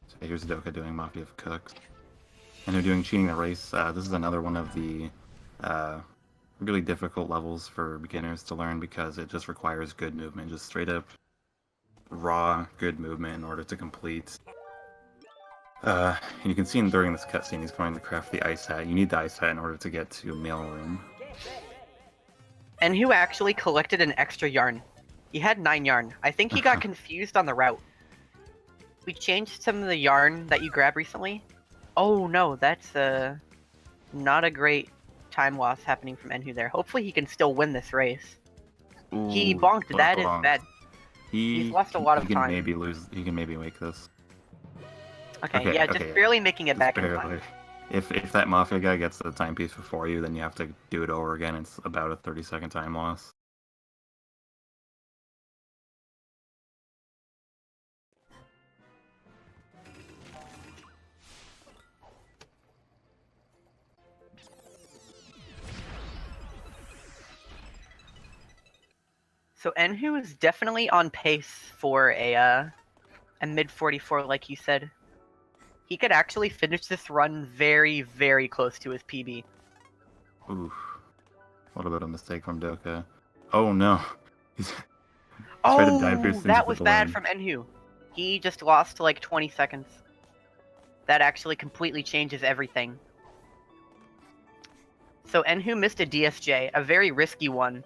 So here's Doka doing Mafia of Cooks. And they're doing cheating the race. This is another one of the really difficult levels for beginners to learn because it just requires good movement, just straight up raw good movement in order to complete. And you can see during this cutscene he's going to craft the ice hat. You need the ice hat in order to get to Mailroom. Enhu actually collected an extra yarn. He had 9 yarn. I think he got confused on the route. We changed some of the yarn that you grabbed recently. Oh no, that's not a great time loss happening from Enhu there. Hopefully he can still win this race. Ooh, He bonked. That is bad. He's lost a lot of he can time. Maybe lose. He can maybe make this. Okay, yeah, just barely making it Just back barely. in time. If that Mafia guy gets the timepiece before you, then you have to do it over again. It's about a 30-second time loss. So Enhu is definitely on pace for a mid 44, like you said. He could actually finish this run very, very close to his PB. Oof. What about a mistake from Doka? Oh no. He's Oh, tried to dive boost into that the was bad lane. from Enhu. He just lost to like 20 seconds. That actually completely changes everything. So Enhu missed a DSJ, a very risky one,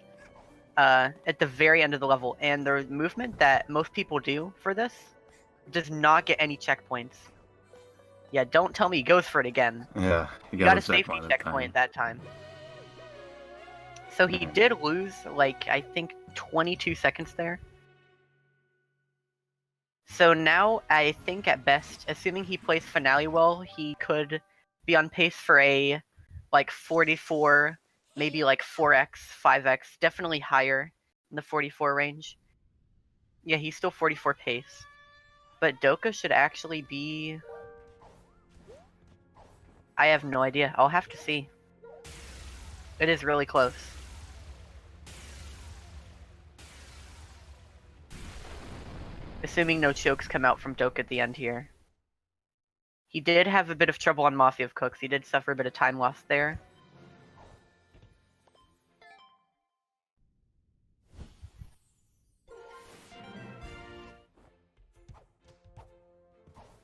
at the very end of the level, and the movement that most people do for this does not get any checkpoints. Yeah, don't tell me he goes for it again. Yeah, He got a safety checkpoint that time. So he did lose, like, I think 22 seconds there. So now, I think at best, assuming he plays Finale well, he could be on pace for a, like, 44, maybe like 4x, 5x, definitely higher in the 44 range. Yeah, he's still 44 pace. But Doka should actually be... I have no idea. I'll have to see. It is really close. Assuming no chokes come out from Doka at the end here. He did have a bit of trouble on Mafia of Cooks. He did suffer a bit of time loss there.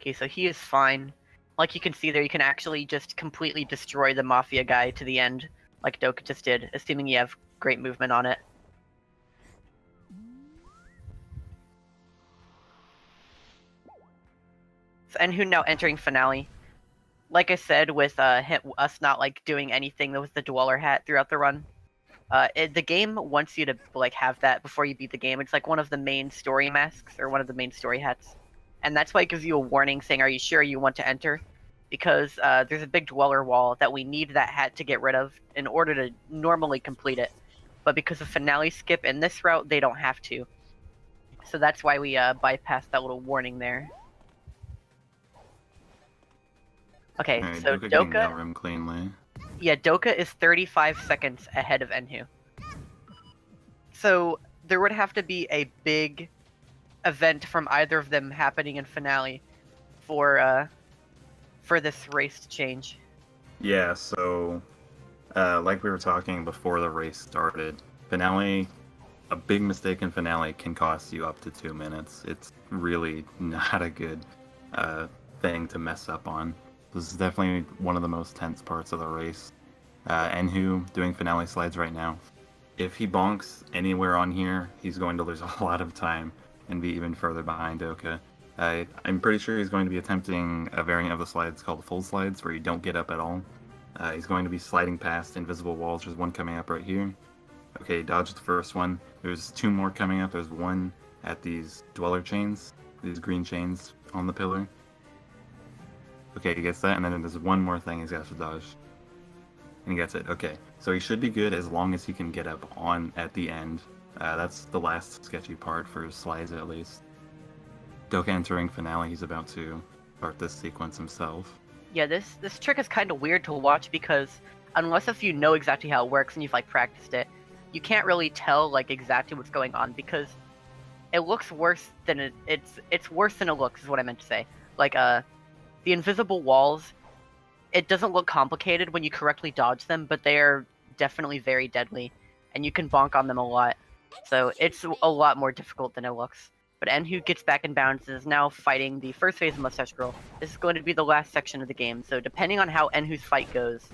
Okay, so he is fine. Like you can see there, you can actually just completely destroy the Mafia guy to the end, like Doka just did, assuming you have great movement on it. So Enhu now entering Finale. Like I said, with us not like doing anything with the Dweller hat throughout the run, the game wants you to like have that before you beat the game. It's like one of the main story masks or one of the main story hats, and that's why it gives you a warning saying, "Are you sure you want to enter?" Because there's a big Dweller wall that we need that hat to get rid of in order to normally complete it. But because of Finale skip in this route, they don't have to. So that's why we bypassed that little warning there. Okay, Alright, so Doka getting that Doka, rim cleanly. yeah, Doka is 35 seconds ahead of Enhu. So there would have to be a big event from either of them happening in finale for this race to change. Yeah, so like we were talking before the race started, finale, a big mistake in finale can cost you up to 2 minutes. It's really not a good thing to mess up on. This is definitely one of the most tense parts of the race. Enhu doing finale slides right now. If he bonks anywhere on here, he's going to lose a lot of time and be even further behind Doka. I'm pretty sure he's going to be attempting a variant of the slides called full slides, where you don't get up at all. He's going to be sliding past invisible walls. There's one coming up right here. Okay, dodged the first one. There's 2 more coming up. There's one at these dweller chains, these green chains on the pillar. Okay, he gets that, and then there's one more thing he's got to dodge. And he gets it. Okay, so he should be good as long as he can get up on at the end. That's the last sketchy part for his slides, at least. Doka entering finale. He's about to start this sequence himself. Yeah, this trick is kind of weird to watch because unless if you know exactly how it works and you've like practiced it, you can't really tell like exactly what's going on because it looks worse than it's worse than it looks is what I meant to say. Like the invisible walls, it doesn't look complicated when you correctly dodge them, but they are definitely very deadly and you can bonk on them a lot. So it's a lot more difficult than it looks. But Enhu gets back in bounds and is now fighting the first phase of Mustache Girl. This is going to be the last section of the game, so depending on how Enhu's fight goes,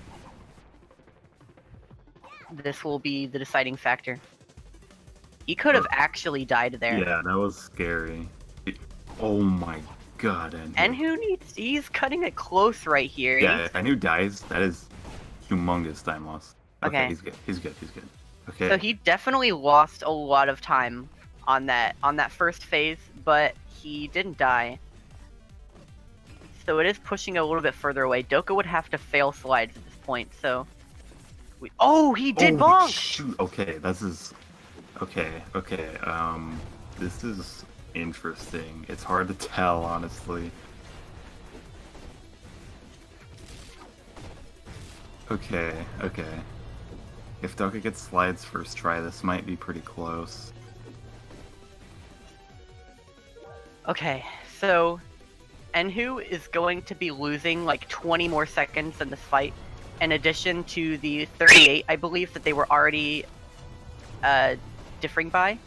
this will be the deciding factor. He could have actually died there. Yeah, that was scary. Oh my god, Enhu. Enhu he's cutting it close right here. Yeah, if Enhu dies, that is humongous time loss. Okay. He's good. Okay. So he definitely lost a lot of time on that first phase, but he didn't die. So it is pushing a little bit further away. Doka would have to fail slides at this point, so he did bonk! Shoot. Okay, this is this is interesting. It's hard to tell, honestly. Okay. If Doka gets slides first try, this might be pretty close. Okay, so Enhu is going to be losing like 20 more seconds in this fight, in addition to the 38, I believe, that they were already differing by.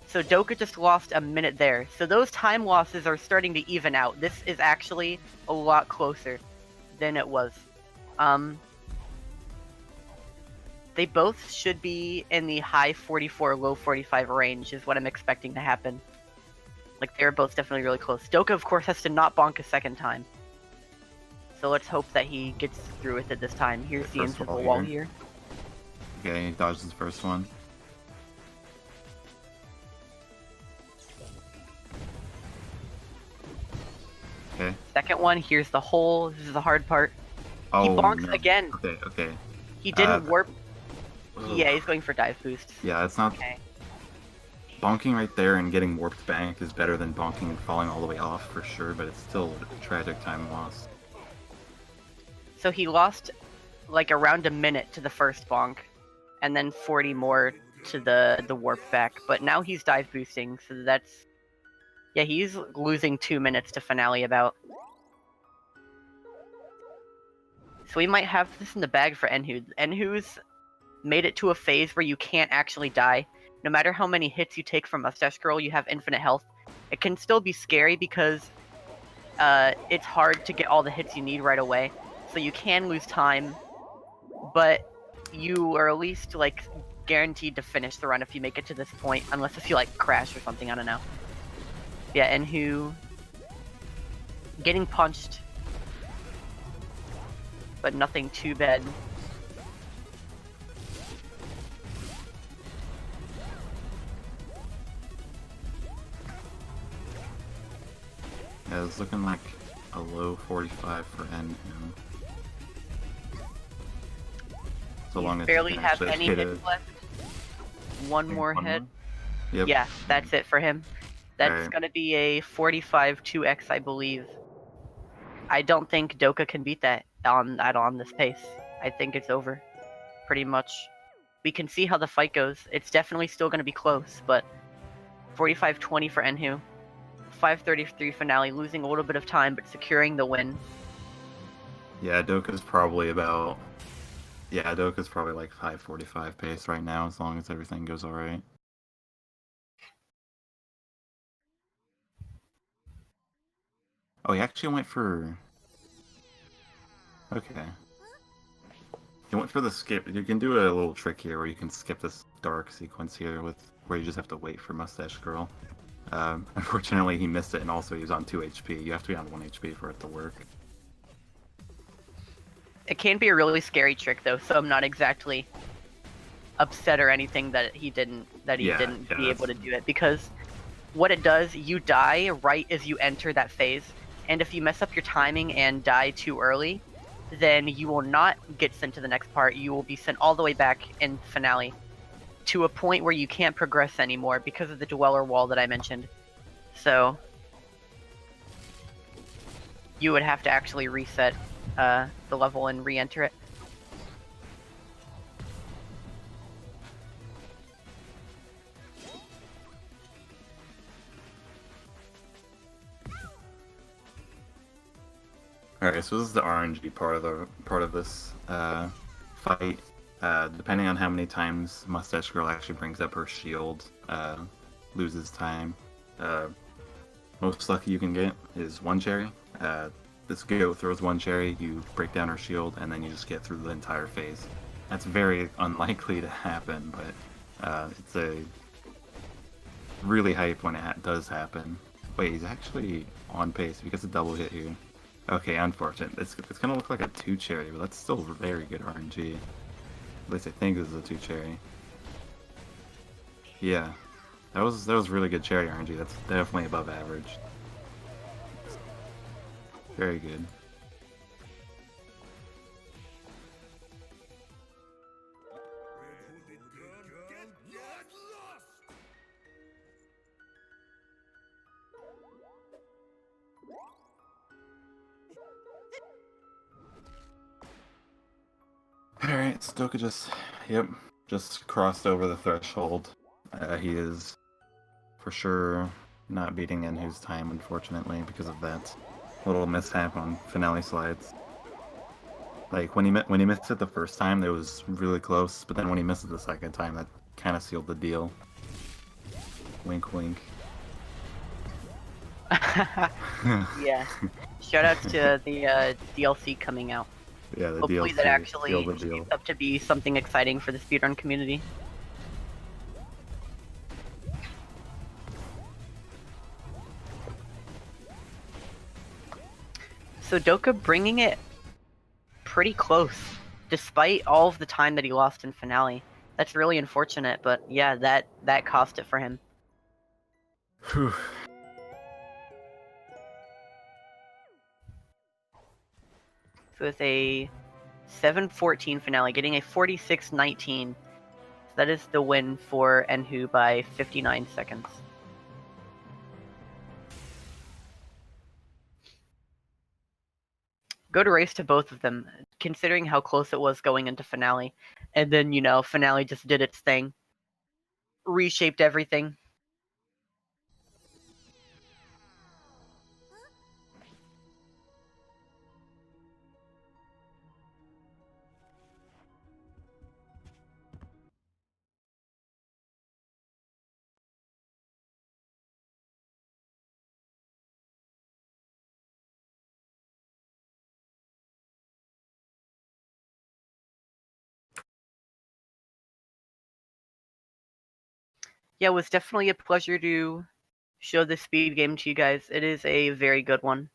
So Doka just lost a minute there. So those time losses are starting to even out. This is actually a lot closer than it was. They both should be in the high 44, low 45 range is what I'm expecting to happen. Like, they're both definitely really close. Doka, of course, has to not bonk a second time. So let's hope that he gets through with it this time. Here's the invisible wall here. Okay, he dodges the first one. Okay. Second one, here's the hole. This is the hard part. Oh, he bonks no. again. Okay. He didn't warp. Ugh. Yeah, he's going for dive boosts. Yeah, that's not... Okay. Bonking right there and getting warped back is better than bonking and falling all the way off for sure, but it's still a tragic time loss. So he lost like around a minute to the first bonk, and then 40 more to the warp back. But now he's dive boosting, so that's... Yeah, he's losing 2 minutes to finale about. So we might have this in the bag for Enhu. Enhu's made it to a phase where you can't actually die. No matter how many hits you take from Mustache Girl, you have infinite health. It can still be scary because it's hard to get all the hits you need right away. So you can lose time, but you are at least like guaranteed to finish the run if you make it to this point, unless if you like crash or something, I don't know. Yeah, Enhu getting punched, but nothing too bad. Yeah, it's looking like a low 45 for Enhu. So long as Barely he can have actually any hit hits it. left. One more hit. Yep. Yeah, that's it for him. That's Alright. gonna be a 45 2x, I believe. I don't think Doka can beat that on this pace. I think it's over, pretty much. We can see how the fight goes. It's definitely still going to be close, but 45-20 for Enhu. 5:33 finale, losing a little bit of time, but securing the win. Yeah, Doka's probably about... Yeah, Doka's probably like 5:45 pace right now, as long as everything goes alright. Oh, he actually went for... Okay. He went for the skip. You can do a little trick here where you can skip this dark sequence here with where you just have to wait for Mustache Girl. Unfortunately, he missed it, and also he was on 2 HP. You have to be on 1 HP for it to work. It can be a really scary trick, though, so I'm not exactly upset or anything that he didn't be able to do it, because what it does, you die right as you enter that phase, and if you mess up your timing and die too early, then you will not get sent to the next part. You will be sent all the way back in finale to a point where you can't progress anymore because of the dweller wall that I mentioned. So you would have to actually reset the level and re-enter it. Alright, so this is the RNG part of this fight. Depending on how many times Mustache Girl actually brings up her shield, loses time. Most lucky you can get is 1 cherry. This goat throws 1 cherry, you break down her shield, and then you just get through the entire phase. That's very unlikely to happen, but it's a really hype when it does happen. Wait, he's actually on pace because of double hit here. Okay, unfortunate. It's gonna look like a 2 cherry, but that's still very good RNG. At least I think this is a 2 cherry. Yeah, that was really good cherry RNG. That's definitely above average. Very good. Alright, Stoka just crossed over the threshold. He is for sure not beating Enhu's time, unfortunately, because of that little mishap on finale slides. Like, when he missed it the first time, it was really close, but then when he missed it the second time, that kind of sealed the deal. Wink, wink. Yeah. Shoutouts to the DLC coming out. Yeah, the Hopefully DLC that actually sealed the deal. shapes up to be something exciting for the speedrun community. So Doka bringing it pretty close, despite all of the time that he lost in finale. That's really unfortunate, but yeah, that cost it for him. Whew. So with a 7-14 finale, getting a 46-19. So that is the win for Enhu by 59 seconds. Good race to both of them, considering how close it was going into finale. And then, finale just did its thing. Reshaped everything. Yeah, it was definitely a pleasure to show this speed game to you guys. It is a very good one.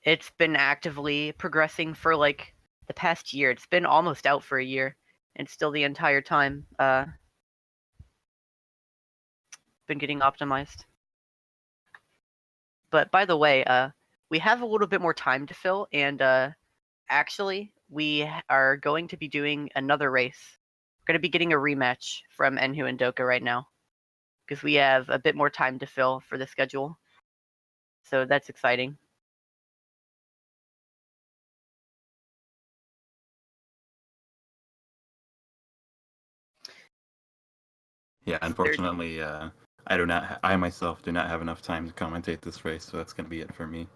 It's been actively progressing for like the past year. It's been almost out for a year, and still the entire time been getting optimized. But by the way, we have a little bit more time to fill, and actually we are going to be doing another race going to be getting a rematch from Enhu and Doka right now, because we have a bit more time to fill for the schedule. So that's exciting. Yeah, unfortunately, I myself do not have enough time to commentate this race, so that's going to be it for me.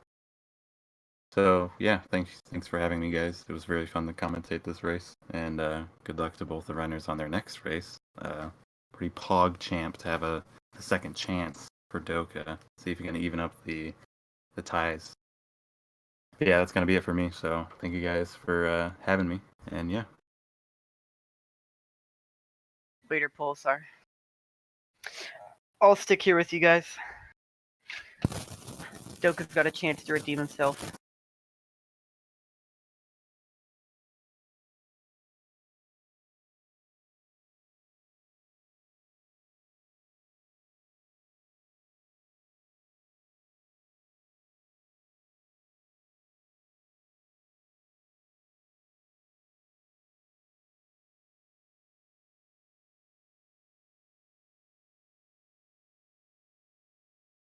So yeah, thanks for having me, guys. It was really fun to commentate this race, and good luck to both the runners on their next race. Pretty pog champ to have a second chance for Doka. See if you can even up the ties. But yeah, that's going to be it for me. So thank you guys for having me, and yeah. Later, Pulsar. I'll stick here with you guys. Doka's got a chance to redeem himself.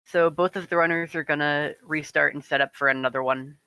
So both of the runners are gonna restart and set up for another one.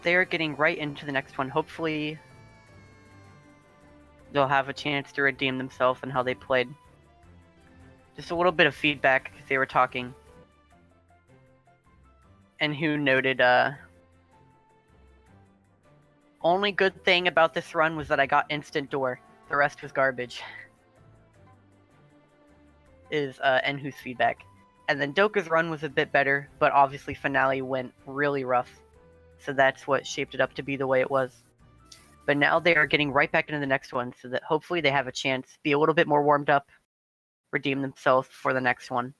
They're getting right into the next one. Hopefully, they'll have a chance to redeem themselves and how they played. Just a little bit of feedback because they were talking. And who noted, only good thing about this run was that I got instant door. The rest was garbage. Is Enhu's feedback. And then Doka's run was a bit better, but obviously finale went really rough. So that's what shaped it up to be the way it was. But now they are getting right back into the next one, so that hopefully they have a chance, be a little bit more warmed up, redeem themselves for the next one.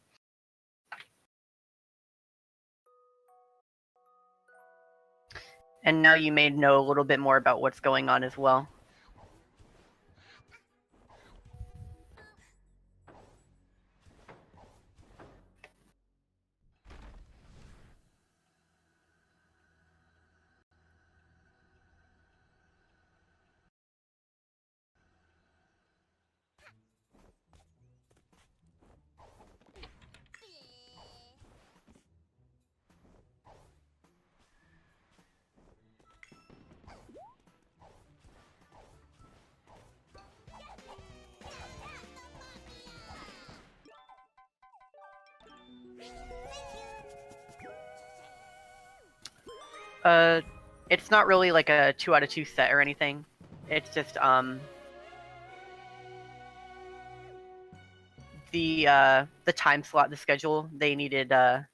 And now you may know a little bit more about what's going on as well. It's not really like a 2 out of 2 set or anything. It's just the time slot, the schedule, they needed a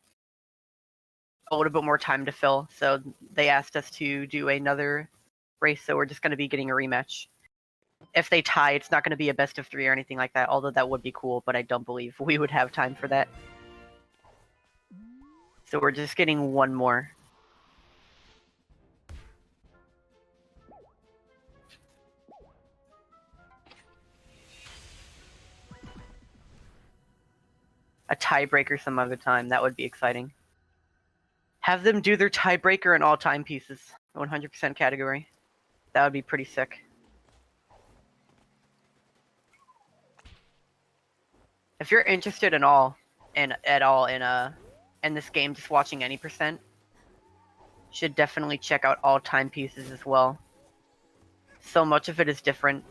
little bit more time to fill, so they asked us to do another race, so we're just going to be getting a rematch. If they tie, it's not going to be a best of 3 or anything like that, although that would be cool, but I don't believe we would have time for that. So we're just getting one more. A tiebreaker some other time, that would be exciting. Have them do their tiebreaker in all timepieces, 100% category. That would be pretty sick. If you're interested at all in this game, just watching any percent, should definitely check out all timepieces as well. So much of it is different,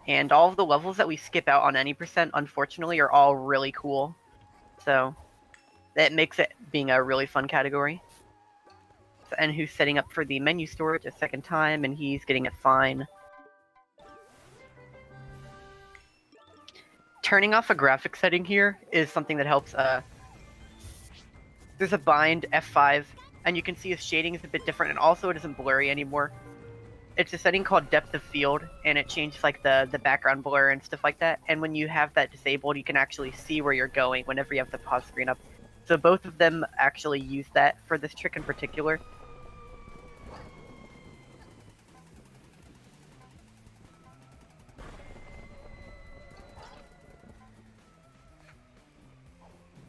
and all of the levels that we skip out on any percent, unfortunately, are all really cool. So that makes it being a really fun category. So Enhu's setting up for the menu storage a second time, and he's getting it fine. Turning off a graphic setting here is something that helps. There's a bind F5, and you can see his shading is a bit different, and also it isn't blurry anymore. It's a setting called depth of field, and it changes like the background blur and stuff like that. And when you have that disabled, you can actually see where you're going whenever you have the pause screen up. So both of them actually use that for this trick in particular.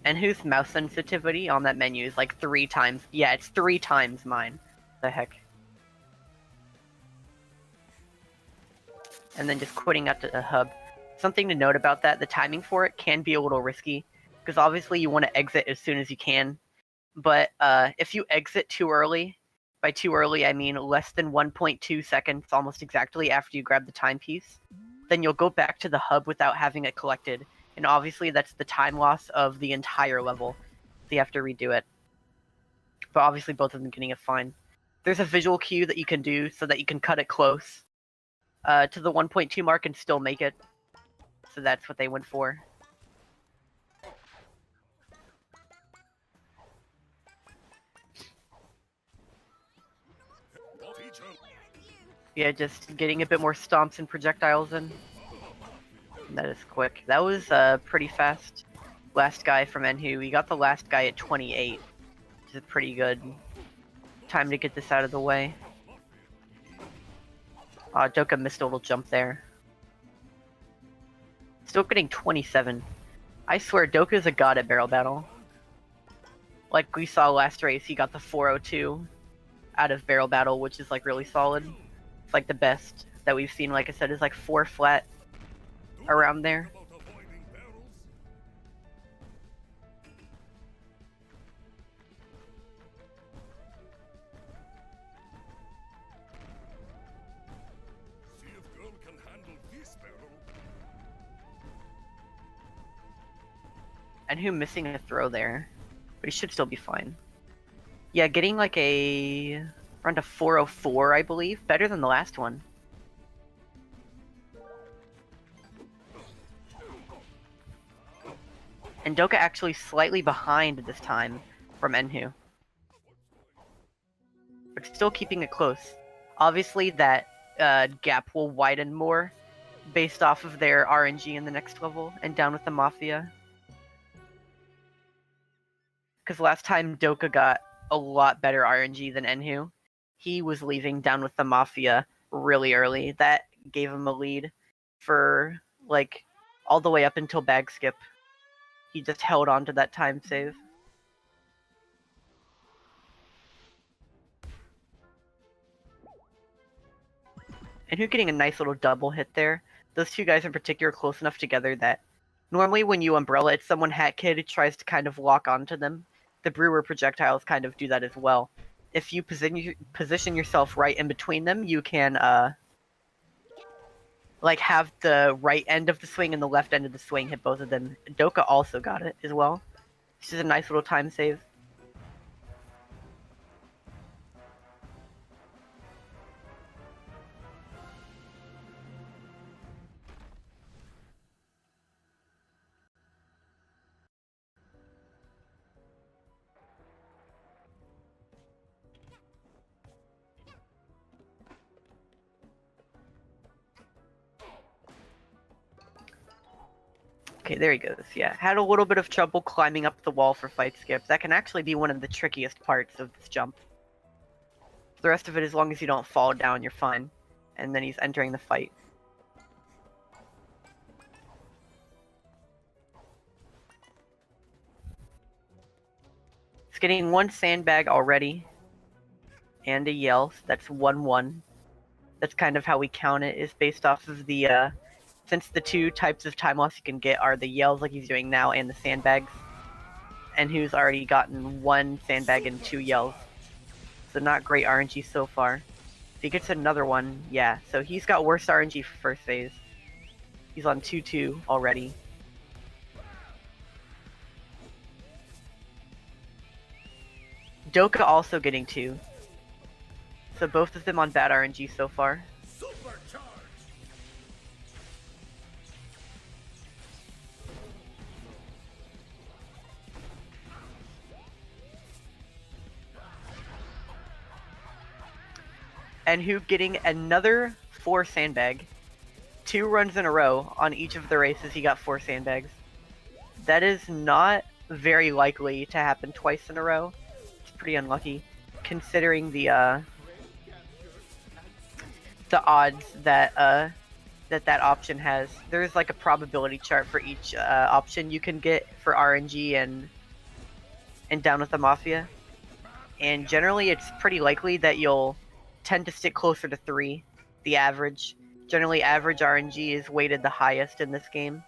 And whose mouse sensitivity on that menu is like 3 times. Yeah, it's 3 times mine. The heck. And then just quitting out to the hub. Something to note about that, the timing for it can be a little risky, because obviously you want to exit as soon as you can. But if you exit too early, by too early I mean less than 1.2 seconds, almost exactly after you grab the timepiece, then you'll go back to the hub without having it collected. And obviously that's the time loss of the entire level, so you have to redo it. But obviously both of them getting it fine. There's a visual cue that you can do so that you can cut it close to the 1.2 mark and still make it. So that's what they went for. Yeah, just getting a bit more stomps and projectiles in. That is quick. That was pretty fast. Last guy from Enhu. We got the last guy at 28, which is a pretty good time to get this out of the way. Doka missed a little jump there. Still getting 27. I swear, Doka's a god at barrel battle. Like we saw last race, he got the 402 out of barrel battle, which is like really solid. It's like the best that we've seen, like I said, is like 4 flat around there. And who missing a throw there, but he should still be fine. Yeah, getting like a around a 404, I believe, better than the last one. And Doka actually slightly behind this time from Enhu, but still keeping it close. Obviously, that gap will widen more based off of their RNG in the next level and down with the Mafia. Because last time Doka got a lot better RNG than Enhu, he was leaving down with the Mafia really early. That gave him a lead for like all the way up until bag skip. He just held on to that time save. And who getting a nice little double hit there. Those two guys in particular are close enough together that normally when you umbrella it, someone Hat Kid tries to kind of lock onto them. The Brewer projectiles kind of do that as well. If you position yourself right in between them, you can like have the right end of the swing and the left end of the swing hit both of them. Doka also got it as well. This is a nice little time save. Okay, there he goes. Yeah, had a little bit of trouble climbing up the wall for fight skips. That can actually be one of the trickiest parts of this jump. The rest of it, as long as you don't fall down, you're fine. And then he's entering the fight. He's getting 1 sandbag already. And a yell, so that's 1-1. That's kind of how we count it, is based off of the, since the 2 types of time loss you can get are the yells like he's doing now and the sandbags. And who's already gotten 1 sandbag and 2 yells. So not great RNG so far. If he gets another one, yeah. So he's got worse RNG for first phase. He's on 2-2 already. Doka also getting 2. So both of them on bad RNG so far. Enhu getting another 4 sandbag. 2 runs in a row on each of the races he got 4 sandbags. That is not very likely to happen twice in a row. It's pretty unlucky, considering the odds that that option has. There's like a probability chart for each option you can get for RNG and Down with the Mafia, and generally it's pretty likely that you'll tend to stick closer to 3, the average. Generally, average RNG is weighted the highest in this game,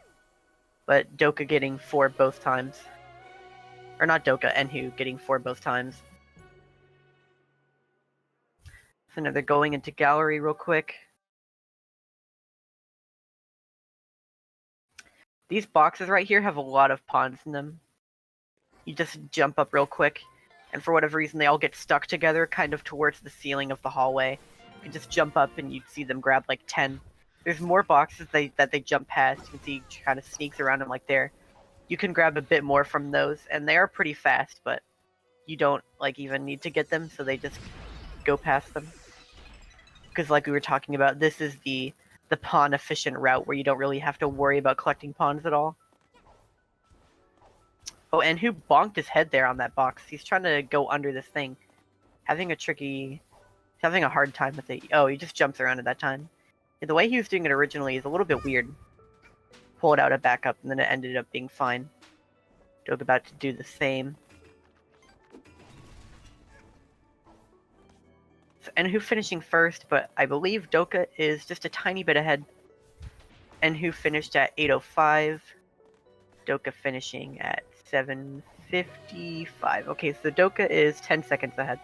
but Doka getting 4 both times. Or not Doka, Enhu getting 4 both times. So now they're going into gallery real quick. These boxes right here have a lot of pawns in them. You just jump up real quick, and for whatever reason they all get stuck together kind of towards the ceiling of the hallway. You can just jump up and you'd see them grab like 10. There's more boxes that they jump past. You can see he kind of sneaks around them like there. You can grab a bit more from those, and they are pretty fast, but you don't like even need to get them, so they just go past them. Because like we were talking about, this is the pawn efficient route where you don't really have to worry about collecting pawns at all. Oh, and who bonked his head there on that box? He's trying to go under this thing. Having a hard time with it. Oh, he just jumps around at that time. Yeah, the way he was doing it originally is a little bit weird. Pull it out a backup, and then it ended up being fine. Doga about to do the same. So Enhu finishing first, but I believe Doka is just a tiny bit ahead. Enhu finished at 8:05. Doka finishing at 7:55. Okay, so Doka is 10 seconds ahead.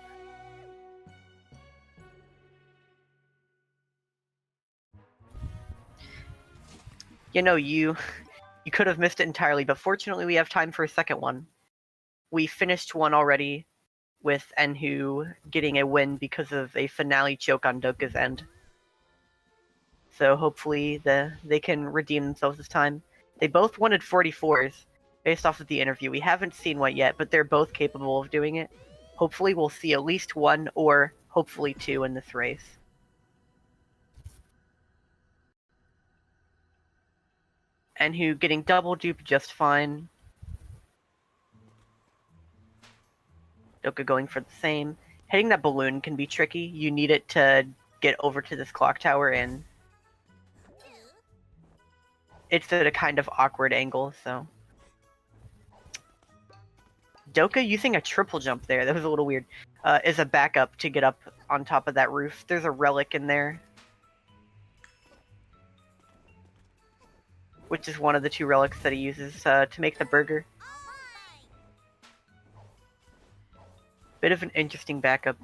You know, you could have missed it entirely, but fortunately we have time for a second one. We finished one already with Enhu getting a win because of a finale choke on Doka's end. So hopefully they can redeem themselves this time. They both wanted 44s based off of the interview. We haven't seen one yet, but they're both capable of doing it. Hopefully we'll see at least 1 or hopefully 2 in this race. Enhu getting double dupe just fine. Doka going for the same. Hitting that balloon can be tricky. You need it to get over to this clock tower, and it's at a kind of awkward angle, so. Doka using a triple jump there, that was a little weird, is a backup to get up on top of that roof. There's a relic in there, which is one of the 2 relics that he uses to make the burger. Bit of an interesting backup.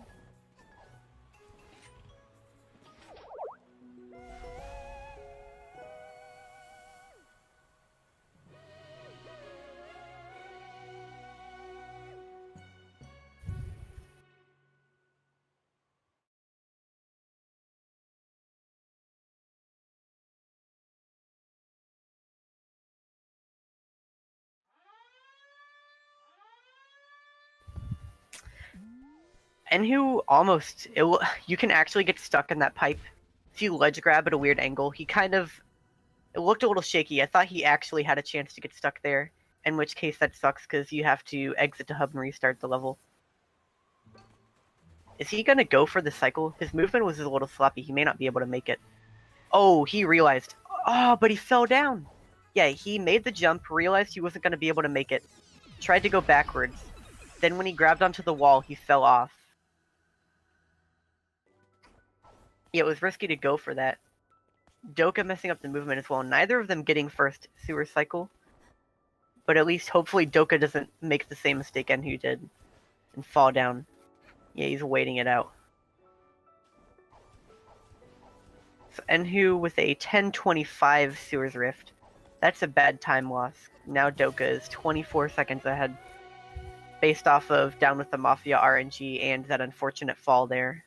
Enhu almost, you can actually get stuck in that pipe. If you ledge grab at a weird angle, it looked a little shaky. I thought he actually had a chance to get stuck there, in which case that sucks because you have to exit to hub and restart the level. Is he gonna go for the cycle? His movement was a little sloppy. He may not be able to make it. Oh, he realized. Oh, but he fell down. Yeah, he made the jump, realized he wasn't gonna be able to make it. Tried to go backwards. Then when he grabbed onto the wall, he fell off. Yeah, it was risky to go for that. Doka messing up the movement as well. Neither of them getting first sewer cycle. But at least hopefully Doka doesn't make the same mistake Enhu did and fall down. Yeah, he's waiting it out. So Enhu with a 10:25 Sewers Rift. That's a bad time loss. Now Doka is 24 seconds ahead. Based off of Down with the Mafia RNG and that unfortunate fall there.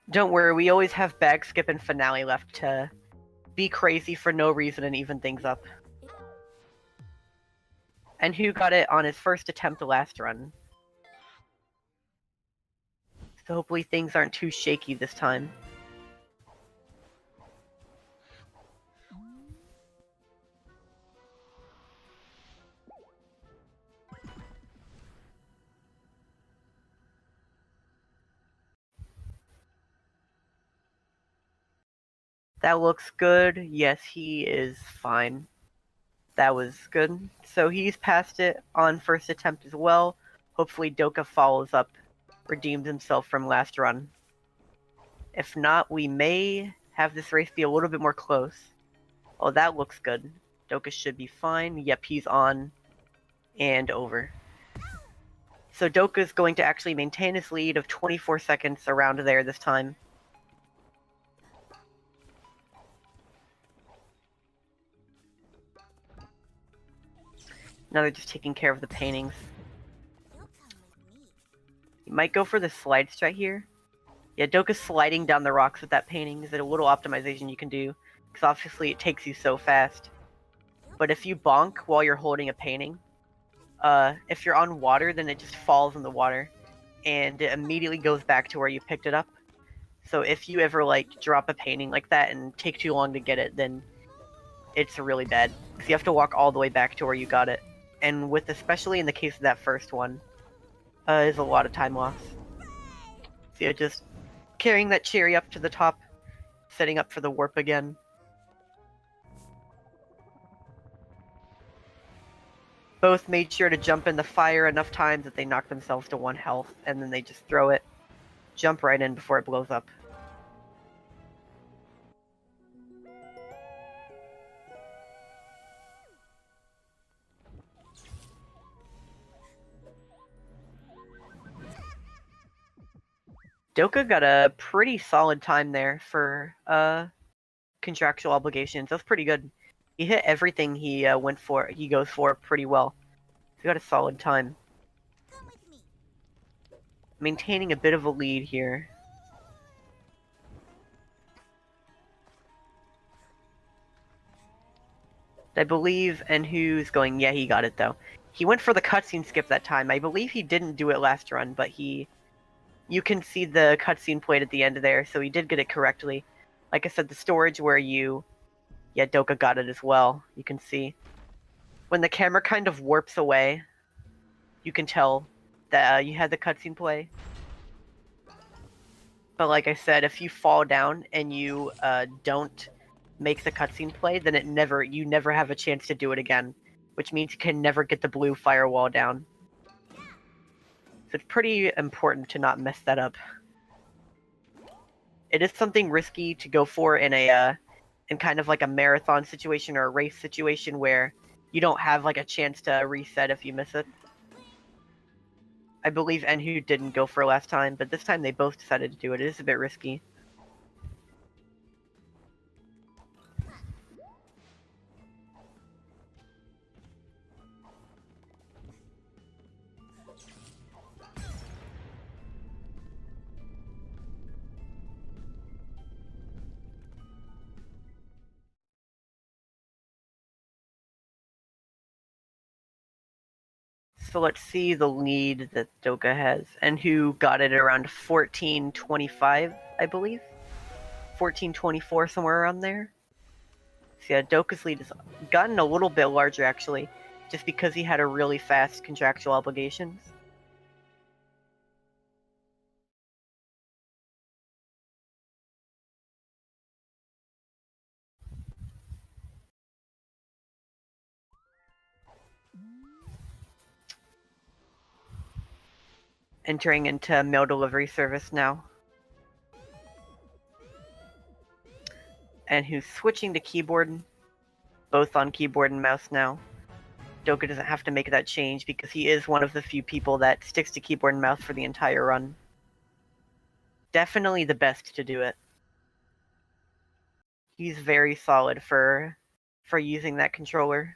Don't worry, we always have Bag Skip and Finale left to be crazy for no reason and even things up. And who got it on his first attempt last run. So hopefully things aren't too shaky this time. That looks good. Yes, he is fine. That was good. So he's passed it on first attempt as well. Hopefully Doka follows up, redeems himself from last run. If not, we may have this race be a little bit more close. Oh, that looks good. Doka should be fine. Yep, he's on and over. So Doka's going to actually maintain his lead of 24 seconds around there this time. Now they're just taking care of the paintings. You might go for the slide strike here. Yeah, Doka's sliding down the rocks with that painting. Is it a little optimization you can do? Because obviously it takes you so fast. But if you bonk while you're holding a painting, if you're on water, then it just falls in the water. And it immediately goes back to where you picked it up. So if you ever, like, drop a painting like that and take too long to get it, then it's really bad. Because you have to walk all the way back to where you got it. And with, especially in the case of that first one, is a lot of time loss. So yeah, just carrying that cherry up to the top, setting up for the warp again. Both made sure to jump in the fire enough times that they knock themselves to 1 health, and then they just throw it, jump right in before it blows up. Doka got a pretty solid time there for contractual obligations. That's pretty good. He hit everything he goes for pretty well. He got a solid time. Maintaining a bit of a lead here. I believe Enhu's going, yeah, he got it though. He went for the cutscene skip that time. I believe he didn't do it last run, but you can see the cutscene played at the end there, so he did get it correctly. Like I said, the storage where yeah, Doka got it as well. You can see. When the camera kind of warps away, you can tell that you had the cutscene play. But like I said, if you fall down and you don't make the cutscene play, then you never have a chance to do it again, which means you can never get the blue firewall down. So it's pretty important to not mess that up. It is something risky to go for in in kind of like a marathon situation or a race situation where you don't have like a chance to reset if you miss it. I believe Enhu didn't go for last time, but this time they both decided to do it. It is a bit risky. So let's see the lead that Doka has, and who got it around 14:25, I believe. 14:24, somewhere around there. So yeah, Doka's lead has gotten a little bit larger actually, just because he had a really fast contractual obligations. Entering into mail delivery service now. And who's switching to keyboard, both on keyboard and mouse now. Doka doesn't have to make that change because he is one of the few people that sticks to keyboard and mouse for the entire run. Definitely the best to do it. He's very solid for using that controller.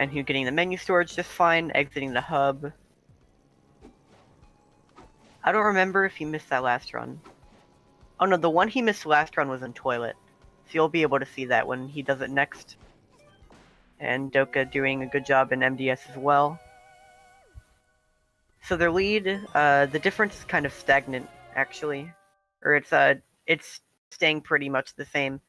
And who getting the menu storage just fine, exiting the hub. I don't remember if he missed that last run. Oh no, the one he missed last run was in toilet. So you'll be able to see that when he does it next. And Doka doing a good job in MDS as well. So their lead, the difference is kind of stagnant, actually. Or it's staying pretty much the same.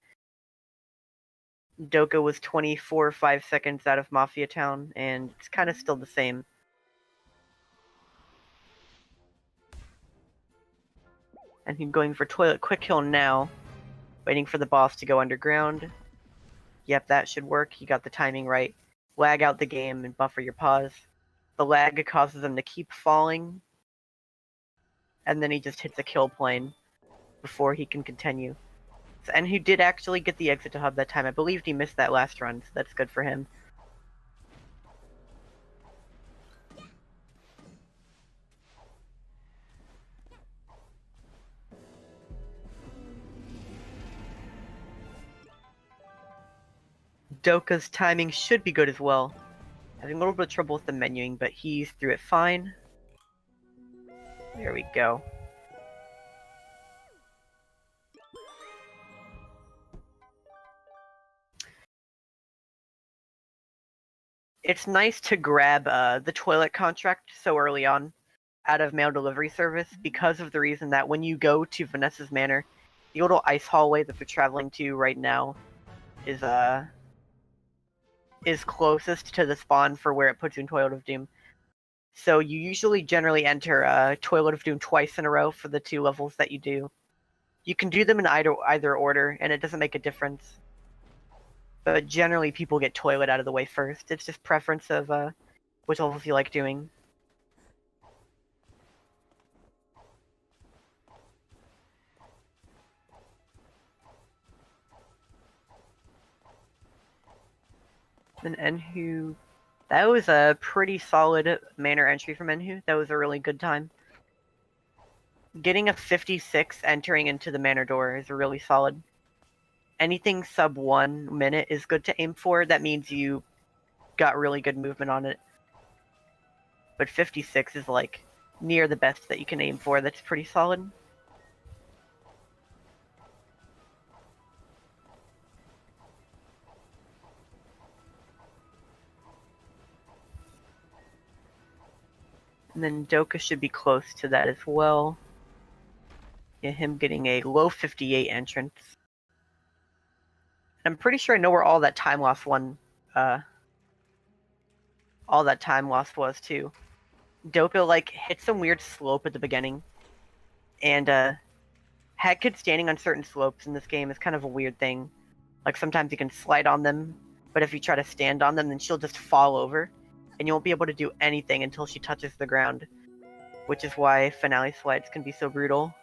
Doka was 24.5 seconds out of Mafia Town, and it's kind of still the same. And he's going for Toilet Quick Kill now, waiting for the boss to go underground. Yep, that should work. He got the timing right. Lag out the game and buffer your pause. The lag causes him to keep falling, and then he just hits a kill plane before he can continue. And he did actually get the exit to hub that time. I believe he missed that last run, so that's good for him. Doka's timing should be good as well. Having a little bit of trouble with the menuing, but he's through it fine. There we go. It's nice to grab the toilet contract so early on out of mail delivery service because of the reason that when you go to Vanessa's Manor, the little ice hallway that they're traveling to right now is closest to the spawn for where it puts you in Toilet of Doom. So you usually generally enter Toilet of Doom twice in a row for the 2 levels that you do. You can do them in either order, and it doesn't make a difference. But generally, people get Toilet out of the way first. It's just preference of which levels you like doing. Then Enhu, that was a pretty solid manor entry from Enhu. That was a really good time. Getting a 56 entering into the manor door is really solid. Anything sub 1 minute is good to aim for. That means you got really good movement on it. But 56 is like near the best that you can aim for. That's pretty solid. And then Doka should be close to that as well. Yeah, him getting a low 58 entrance. I'm pretty sure I know where all that time loss was too. Doka like hit some weird slope at the beginning, and Head Kid standing on certain slopes in this game is kind of a weird thing. Like sometimes you can slide on them, but if you try to stand on them, then she'll just fall over, and you won't be able to do anything until she touches the ground, which is why finale slides can be so brutal.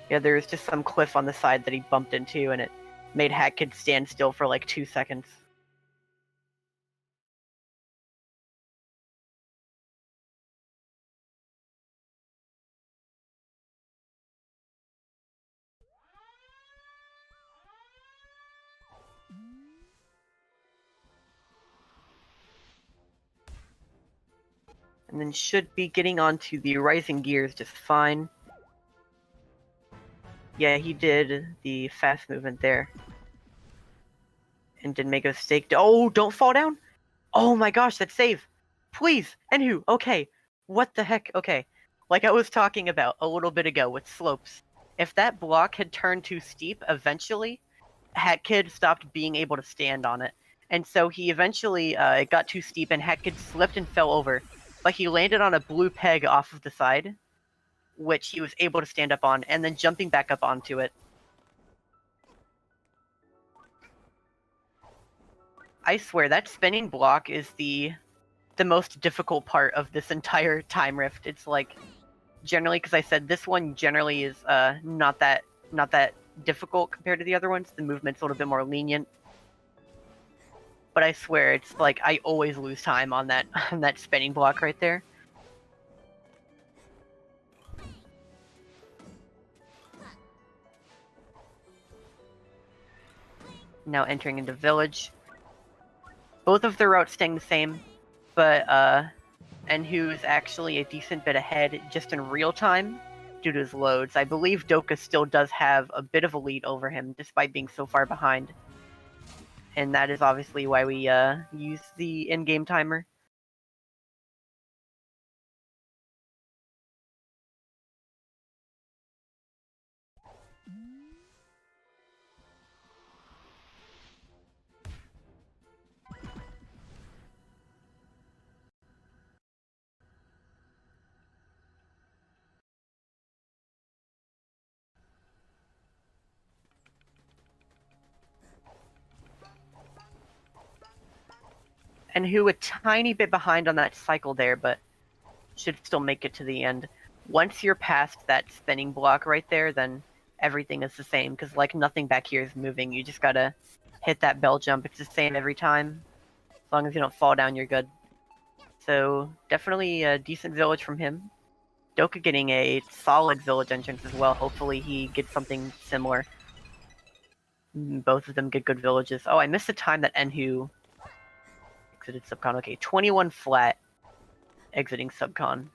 Yeah, there was just some cliff on the side that he bumped into, and it made Hat Kid stand still for like 2 seconds. And then should be getting onto the rising gears just fine. Yeah, he did the fast movement there. And didn't make a mistake. Oh, don't fall down! Oh my gosh, that save! Please! Enhu, okay. What the heck? Okay, like I was talking about a little bit ago with slopes. If that block had turned too steep, eventually, Hat Kid stopped being able to stand on it. And so he eventually, it got too steep and Hat Kid slipped and fell over. But he landed on a blue peg off of the side, which he was able to stand up on, and then jumping back up onto it. I swear, that spinning block is the most difficult part of this entire time rift. It's like, generally, because I said this one generally is not that difficult compared to the other ones. The movement's a little bit more lenient. But I swear, it's like I always lose time on that on that spinning block right there. Now entering into village. Both of their routes staying the same, but Enhu is actually a decent bit ahead just in real time due to his loads. I believe Doka still does have a bit of a lead over him despite being so far behind. And that is obviously why we use the in-game timer. Enhu a tiny bit behind on that cycle there, but should still make it to the end. Once you're past that spinning block right there, then everything is the same, because like nothing back here is moving. You just gotta hit that bell jump. It's the same every time. As long as you don't fall down, you're good. So definitely a decent village from him. Doka getting a solid village entrance as well. Hopefully he gets something similar. Both of them get good villages. Oh, I missed the time that Enhu exited subcon. Okay, 21 flat exiting subcon.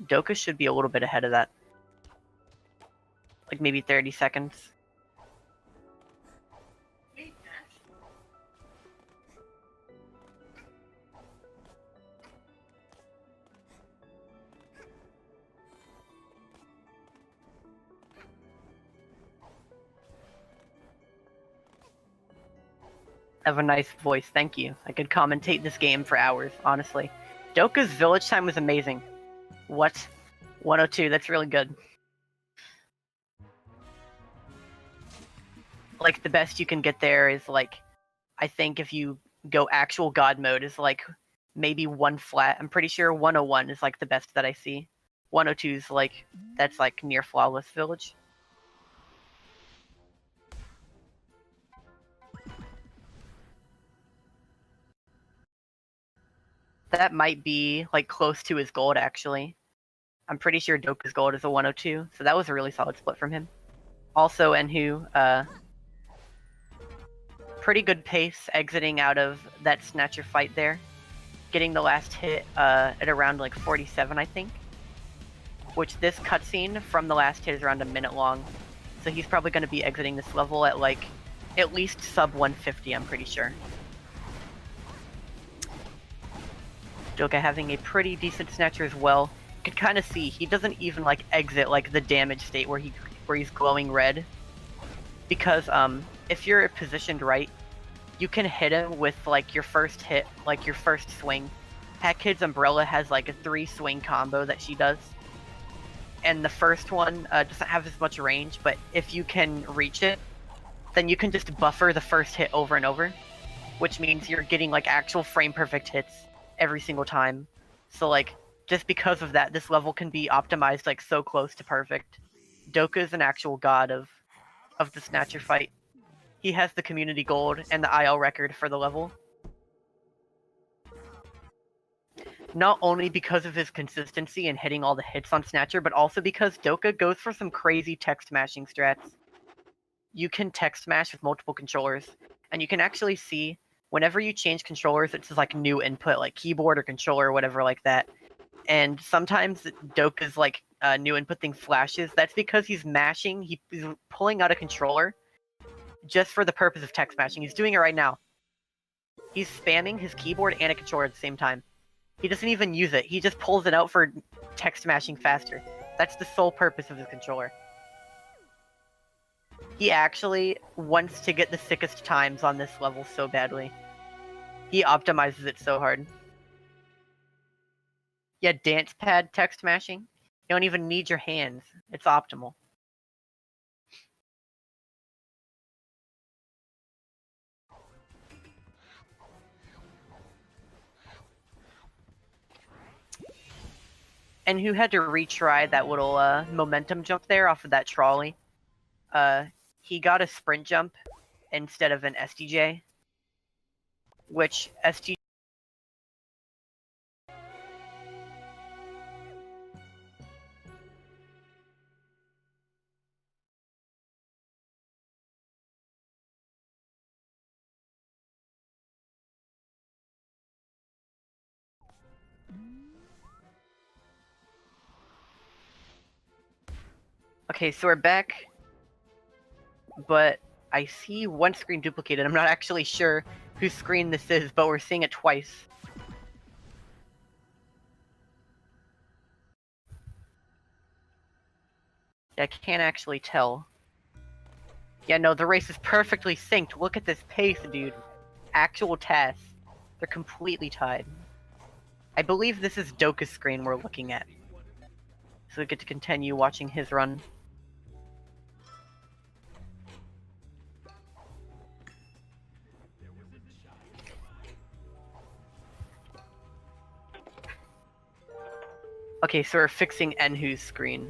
Doka should be a little bit ahead of that. Like maybe 30 seconds. Have a nice voice, thank you. I could commentate this game for hours, honestly. Doka's village time was amazing. What? 102, that's really good. Like, the best you can get there is, like, I think if you go actual god mode is, like, maybe 1 flat. I'm pretty sure 101 is, like, the best that I see. 102 is, like, that's, like, near flawless village. That might be, like, close to his gold, actually. I'm pretty sure Doka's gold is a 102, so that was a really solid split from him. Also, Enhu, pretty good pace exiting out of that Snatcher fight there. Getting the last hit at around, like, 47, I think. Which this cutscene from the last hit is around a minute long. So he's probably going to be exiting this level at, like, at least sub 150, I'm pretty sure. Doka having a pretty decent Snatcher as well. You can kind of see he doesn't even like exit like the damage state where he's glowing red, because if you're positioned right, you can hit him with like your first hit, like your first swing. Hat Kid's umbrella has like a 3 swing combo that she does, and the first one doesn't have as much range, but if you can reach it, then you can just buffer the first hit over and over, which means you're getting like actual frame perfect hits every single time. So like, just because of that, this level can be optimized like so close to perfect. Doka is an actual god of the Snatcher fight. He has the community gold and the IL record for the level. Not only because of his consistency in hitting all the hits on Snatcher, but also because Doka goes for some crazy text mashing strats. You can text smash with multiple controllers, and you can actually see whenever you change controllers, it's just like new input, like keyboard or controller or whatever like that. And sometimes Doka's like new input thing flashes. That's because he's mashing. He's pulling out a controller just for the purpose of text mashing. He's doing it right now. He's spamming his keyboard and a controller at the same time. He doesn't even use it. He just pulls it out for text mashing faster. That's the sole purpose of his controller. He actually wants to get the sickest times on this level so badly. He optimizes it so hard. Yeah, dance pad text mashing. You don't even need your hands. It's optimal. And who had to retry that little momentum jump there off of that trolley? He got a sprint jump instead of an SDJ, which SDJ. Okay, so we're back, but I see one screen duplicated. I'm not actually sure whose screen this is, but we're seeing it twice. I can't actually tell. Yeah, no, the race is perfectly synced. Look at this pace, dude. Actual tasks. They're completely tied. I believe this is Doka's screen we're looking at. So we get to continue watching his run. Okay, so we're fixing Enhu's screen.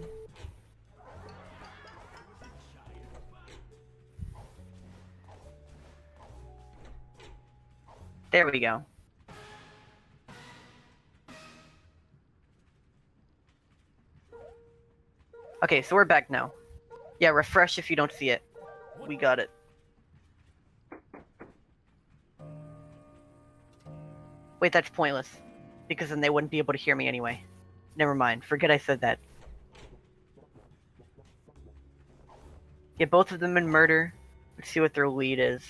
There we go. Okay, so we're back now. Yeah, refresh if you don't see it. We got it. Wait, that's pointless. Because then they wouldn't be able to hear me anyway. Never mind, forget I said that. Yeah, both of them in murder. Let's see what their lead is.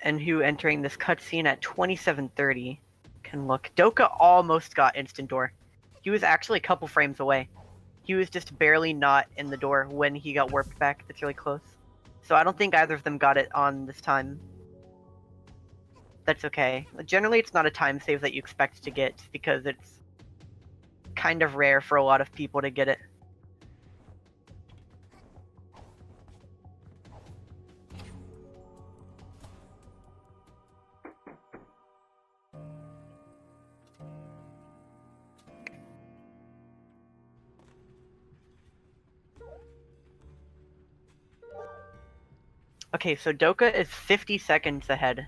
Enhu entering this cutscene at 27:30 can look. Doka almost got instant door. He was actually a couple frames away. He was just barely not in the door when he got warped back. That's really close. So I don't think either of them got it on this time. That's okay. Generally, it's not a time save that you expect to get because it's kind of rare for a lot of people to get it. Okay, so Doka is 50 seconds ahead.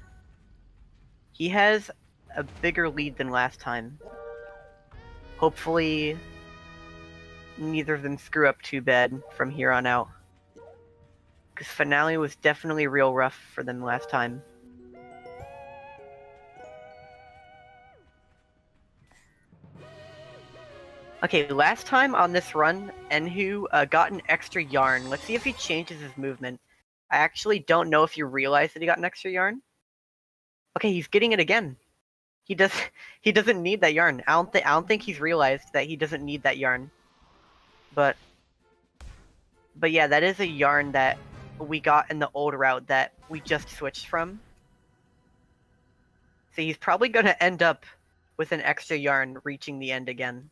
He has a bigger lead than last time. Hopefully, neither of them screw up too bad from here on out. Because finale was definitely real rough for them last time. Okay, last time on this run, Enhu got an extra yarn. Let's see if he changes his movement. I actually don't know if you realize that he got an extra yarn. Okay, he's getting it again. He doesn't need that yarn. I don't think he's realized that he doesn't need that yarn. But yeah, that is a yarn that we got in the old route that we just switched from. So he's probably gonna end up with an extra yarn reaching the end again.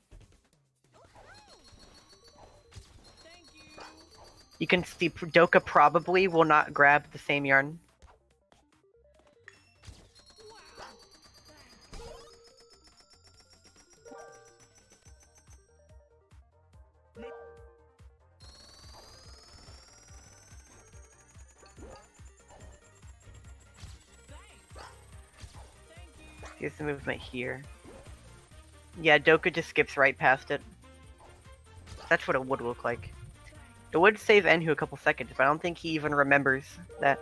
You can see Doka probably will not grab the same yarn. Here's the movement here. Yeah, Doka just skips right past it. That's what it would look like. It would save Enhu a couple seconds, but I don't think he even remembers that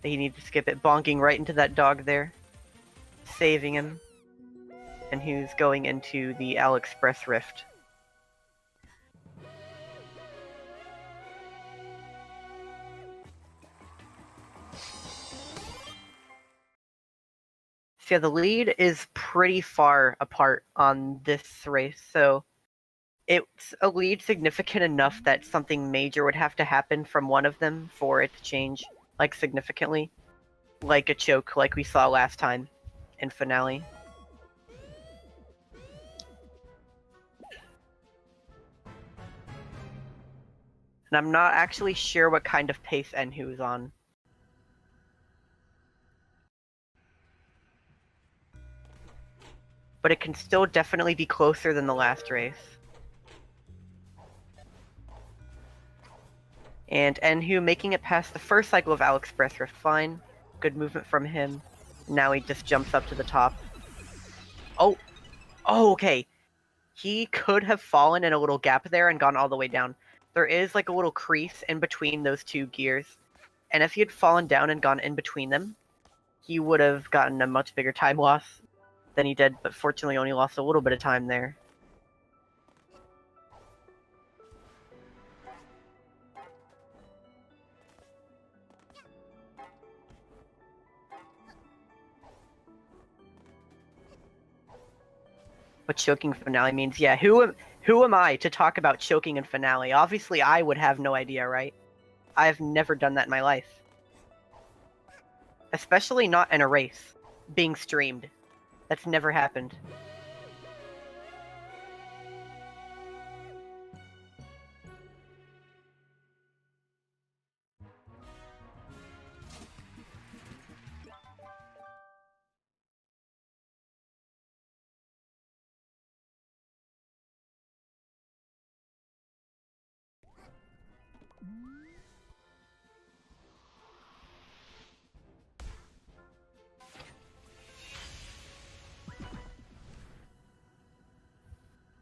he needs to skip it. Bonking right into that dog there. Saving him. And who's going into the AliExpress Rift. So yeah, the lead is pretty far apart on this race, so it's a lead significant enough that something major would have to happen from one of them for it to change, like, significantly. Like a choke, like we saw last time in finale. And I'm not actually sure what kind of pace Enhu is on. But it can still definitely be closer than the last race. And Enhu making it past the first cycle of Al Express Rift fine. Good movement from him. Now he just jumps up to the top. Oh! Oh, okay. He could have fallen in a little gap there and gone all the way down. There is like a little crease in between those two gears. And if he had fallen down and gone in between them, he would have gotten a much bigger time loss than he did, but fortunately only lost a little bit of time there. What choking finale means, yeah, who am I to talk about choking in finale? Obviously I would have no idea, right? I've never done that in my life. Especially not in a race, being streamed. That's never happened.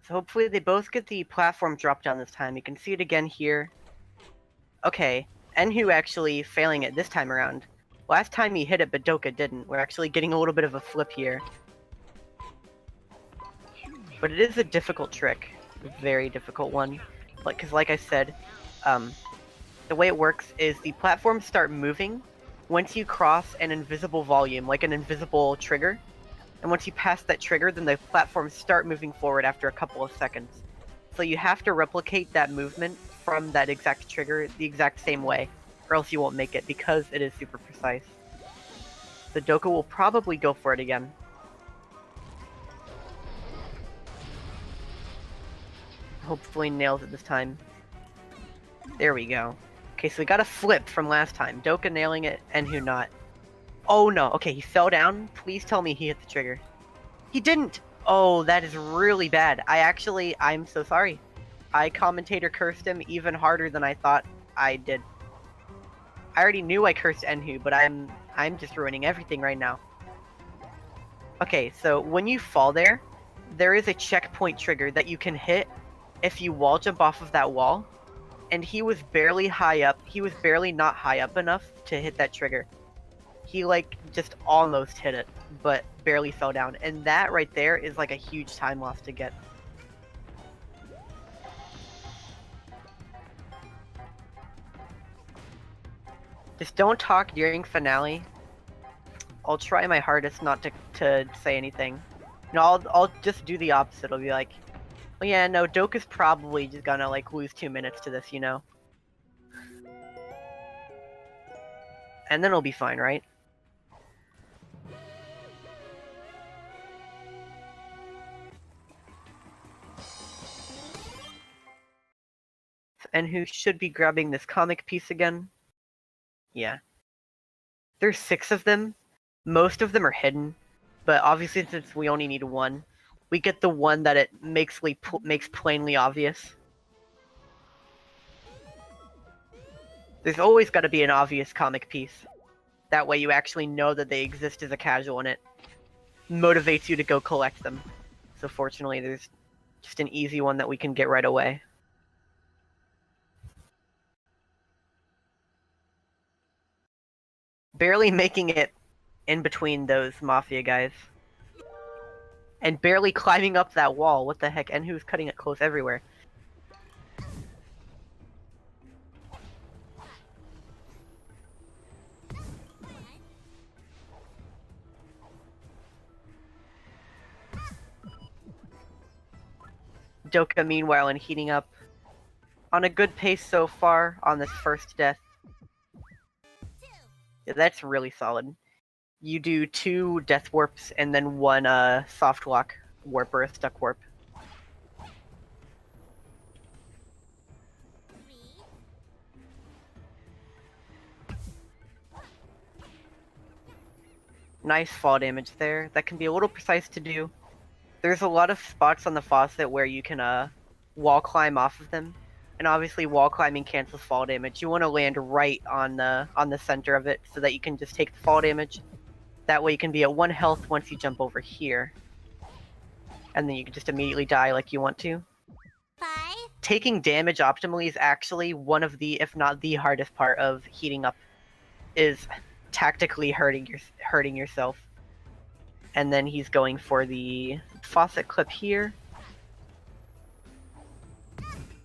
So hopefully they both get the platform drop down this time. You can see it again here. Okay, Enhu actually failing it this time around. Last time he hit it, but Doka didn't. We're actually getting a little bit of a flip here. But it is a difficult trick. A very difficult one. Because like I said, the way it works is the platforms start moving once you cross an invisible volume, like an invisible trigger. And once you pass that trigger, then the platforms start moving forward after a couple of seconds. So you have to replicate that movement from that exact trigger the exact same way, or else you won't make it, because it is super precise. The Doka will probably go for it again. Hopefully nails it this time. There we go. Okay, so we got a flip from last time. Doka nailing it, Enhu not. Oh no, okay, he fell down. Please tell me he hit the trigger. He didn't! Oh, that is really bad. I'm so sorry. I commentator cursed him even harder than I thought I did. I already knew I cursed Enhu, but I'm just ruining everything right now. Okay, so when you fall there is a checkpoint trigger that you can hit if you wall jump off of that wall. And he was barely high up. He was barely not high up enough to hit that trigger. He, like, just almost hit it, but barely fell down. And that right there is, like, a huge time loss to get. Just don't talk during finale. I'll try my hardest not to say anything. No, I'll just do the opposite. I'll be like, well, yeah, no, Doka's probably just gonna, like, lose 2 minutes to this, you know? And then it'll be fine, right? And who should be grabbing this comic piece again? Yeah. There's 6 of them. Most of them are hidden, but obviously since we only need one, we get the one that it makes plainly obvious. There's always got to be an obvious comic piece. That way you actually know that they exist as a casual, and it motivates you to go collect them. So fortunately there's just an easy one that we can get right away. Barely making it in between those Mafia guys. And barely climbing up that wall. What the heck? And who's cutting it close everywhere? Doka, meanwhile, and heating up on a good pace so far on this first death. Yeah, that's really solid. You do 2 death warps and then 1 soft lock warp or a stuck warp. Nice fall damage there. That can be a little precise to do. There's a lot of spots on the faucet where you can wall climb off of them. And obviously wall climbing cancels fall damage. You want to land right on the center of it so that you can just take the fall damage. That way you can be at 1 health once you jump over here. And then you can just immediately die like you want to. Taking damage optimally is actually one of the, if not the hardest part of heating up, is tactically hurting yourself. And then he's going for the faucet clip here.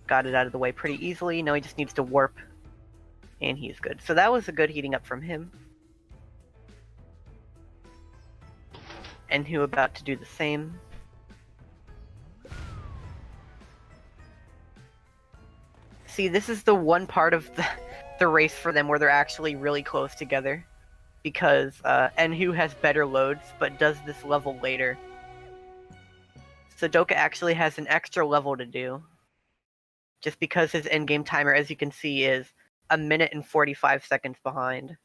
Got it out of the way pretty easily. Now he just needs to warp. And he's good. So that was a good heating up from him. Enhu about to do the same. See, this is the one part of the race for them where they're actually really close together. Because Enhu has better loads, but does this level later. So Doka actually has an extra level to do. Just because his endgame timer, as you can see, is 1 minute and 45 seconds behind.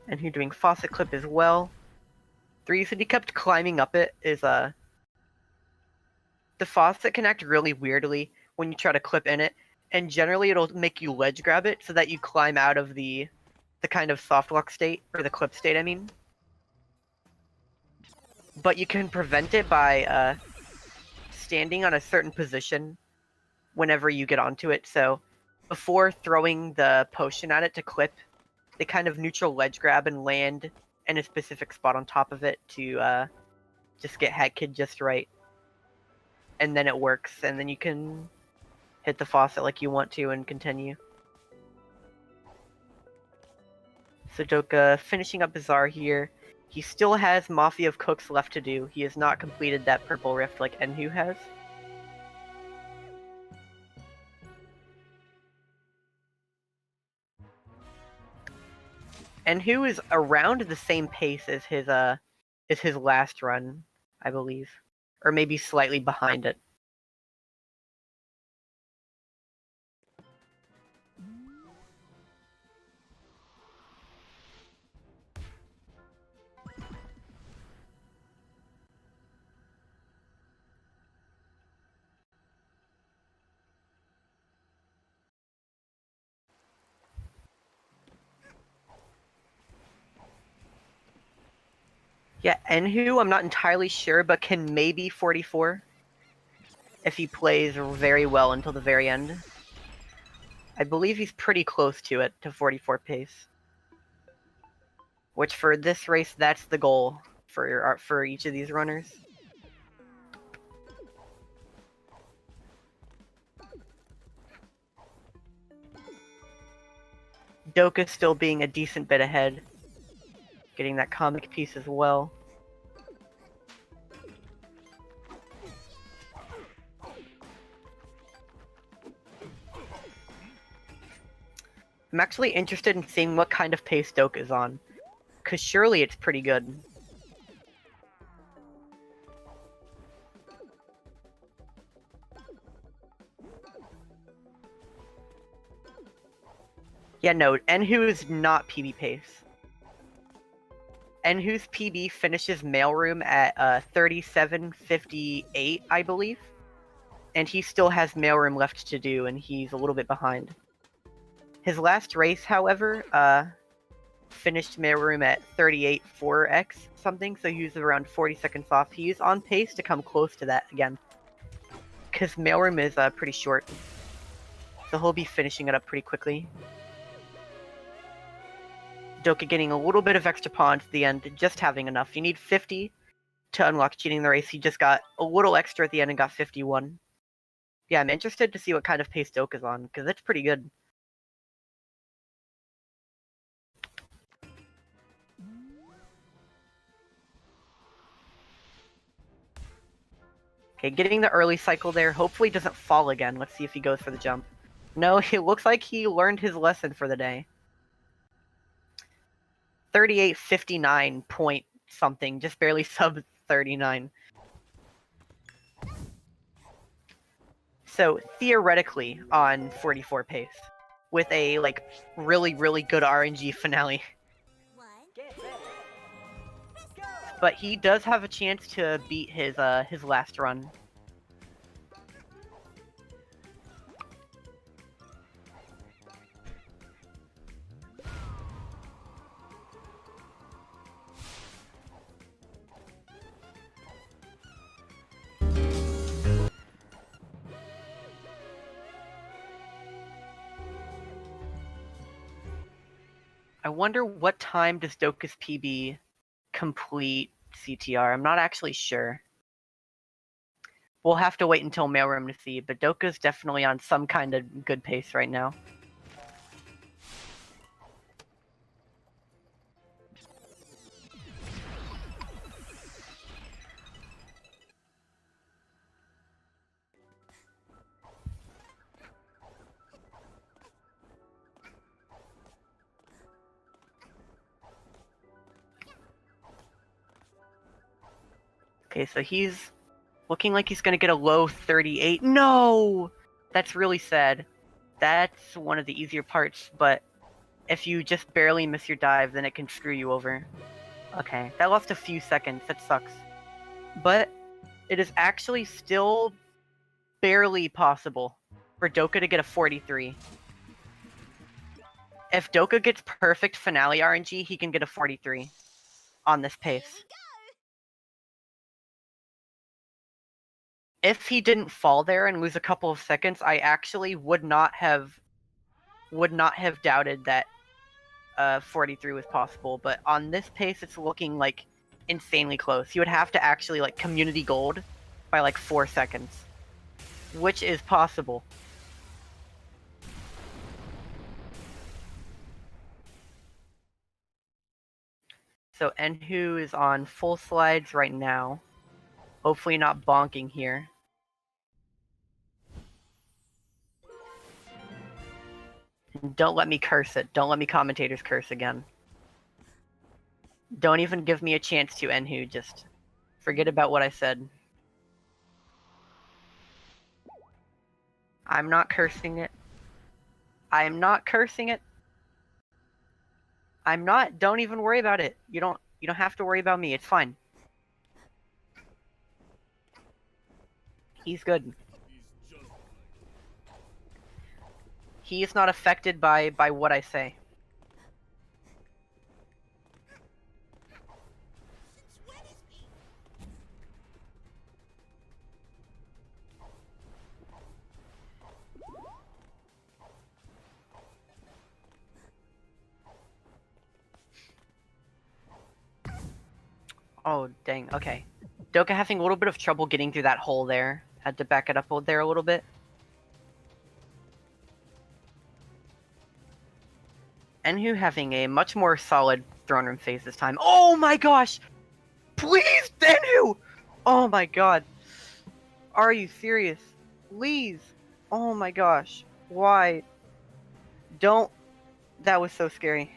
And he's doing faucet clip as well. The reason he kept climbing up it is the faucet can act really weirdly when you try to clip in it, and generally it'll make you ledge grab it so that you climb out of the kind of soft lock state, or the clip state, I mean. But you can prevent it by standing on a certain position whenever you get onto it. So before throwing the potion at it to clip, they kind of neutral ledge grab and land in a specific spot on top of it to just get head kid just right. And then it works, and then you can hit the faucet like you want to and continue. So Doka finishing up Bizarre here. He still has Mafia of Cooks left to do. He has not completed that purple rift like Enhu has. Enhu is around the same pace as his last run, I believe. Or maybe slightly behind it. Yeah, Enhu, I'm not entirely sure, but can maybe 44 if he plays very well until the very end. I believe he's pretty close to it, to 44 pace. Which for this race, that's the goal for each of these runners. Doka still being a decent bit ahead. Getting that comic piece as well. I'm actually interested in seeing what kind of pace Doka is on. Because surely it's pretty good. Yeah, no, Enhu is not PB pace. Enhu's PB finishes mailroom at 37:58, I believe. And he still has mailroom left to do, and he's a little bit behind. His last race, however, finished mailroom at 38.4x something, so he was around 40 seconds off. He's on pace to come close to that again. Because mailroom is pretty short. So he'll be finishing it up pretty quickly. Doka getting a little bit of extra pawn to the end, just having enough. You need 50 to unlock cheating the race. He just got a little extra at the end and got 51. Yeah, I'm interested to see what kind of pace Doka's on, because it's pretty good. Okay, getting the early cycle there. Hopefully doesn't fall again. Let's see if he goes for the jump. No, it looks like he learned his lesson for the day. 38.59 point something, just barely sub 39. So theoretically on 44 pace, with a like really good RNG finale. But he does have a chance to beat his last run. I wonder what time does Doka's PB complete CTR? I'm not actually sure. We'll have to wait until mailroom to see, but Doka's definitely on some kind of good pace right now. Okay, so he's looking like he's gonna get a low 38. No! That's really sad. That's one of the easier parts, but if you just barely miss your dive, then it can screw you over. Okay, that lost a few seconds. That sucks. But it is actually still barely possible for Doka to get a 43. If Doka gets perfect finale RNG, he can get a 43 on this pace. If he didn't fall there and lose a couple of seconds, I actually would not have doubted that 43 was possible. But on this pace, it's looking like insanely close. He would have to actually like community gold by like 4 seconds, which is possible. So Enhu is on full slides right now. Hopefully not bonking here. Don't let me curse it. Don't let me commentators curse again. Don't even give me a chance to, Enhu. Just forget about what I said. I'm not cursing it. I am not cursing it. I'm not. Don't even worry about it. You don't have to worry about me. It's fine. He's good. He is not affected by what I say. Oh, dang. Okay. Doka having a little bit of trouble getting through that hole there. Had to back it up there a little bit. Enhu having a much more solid throne room phase this time. Oh my gosh! Please, Enhu! Oh my god. Are you serious? Please. Oh my gosh. Why? Don't. That was so scary.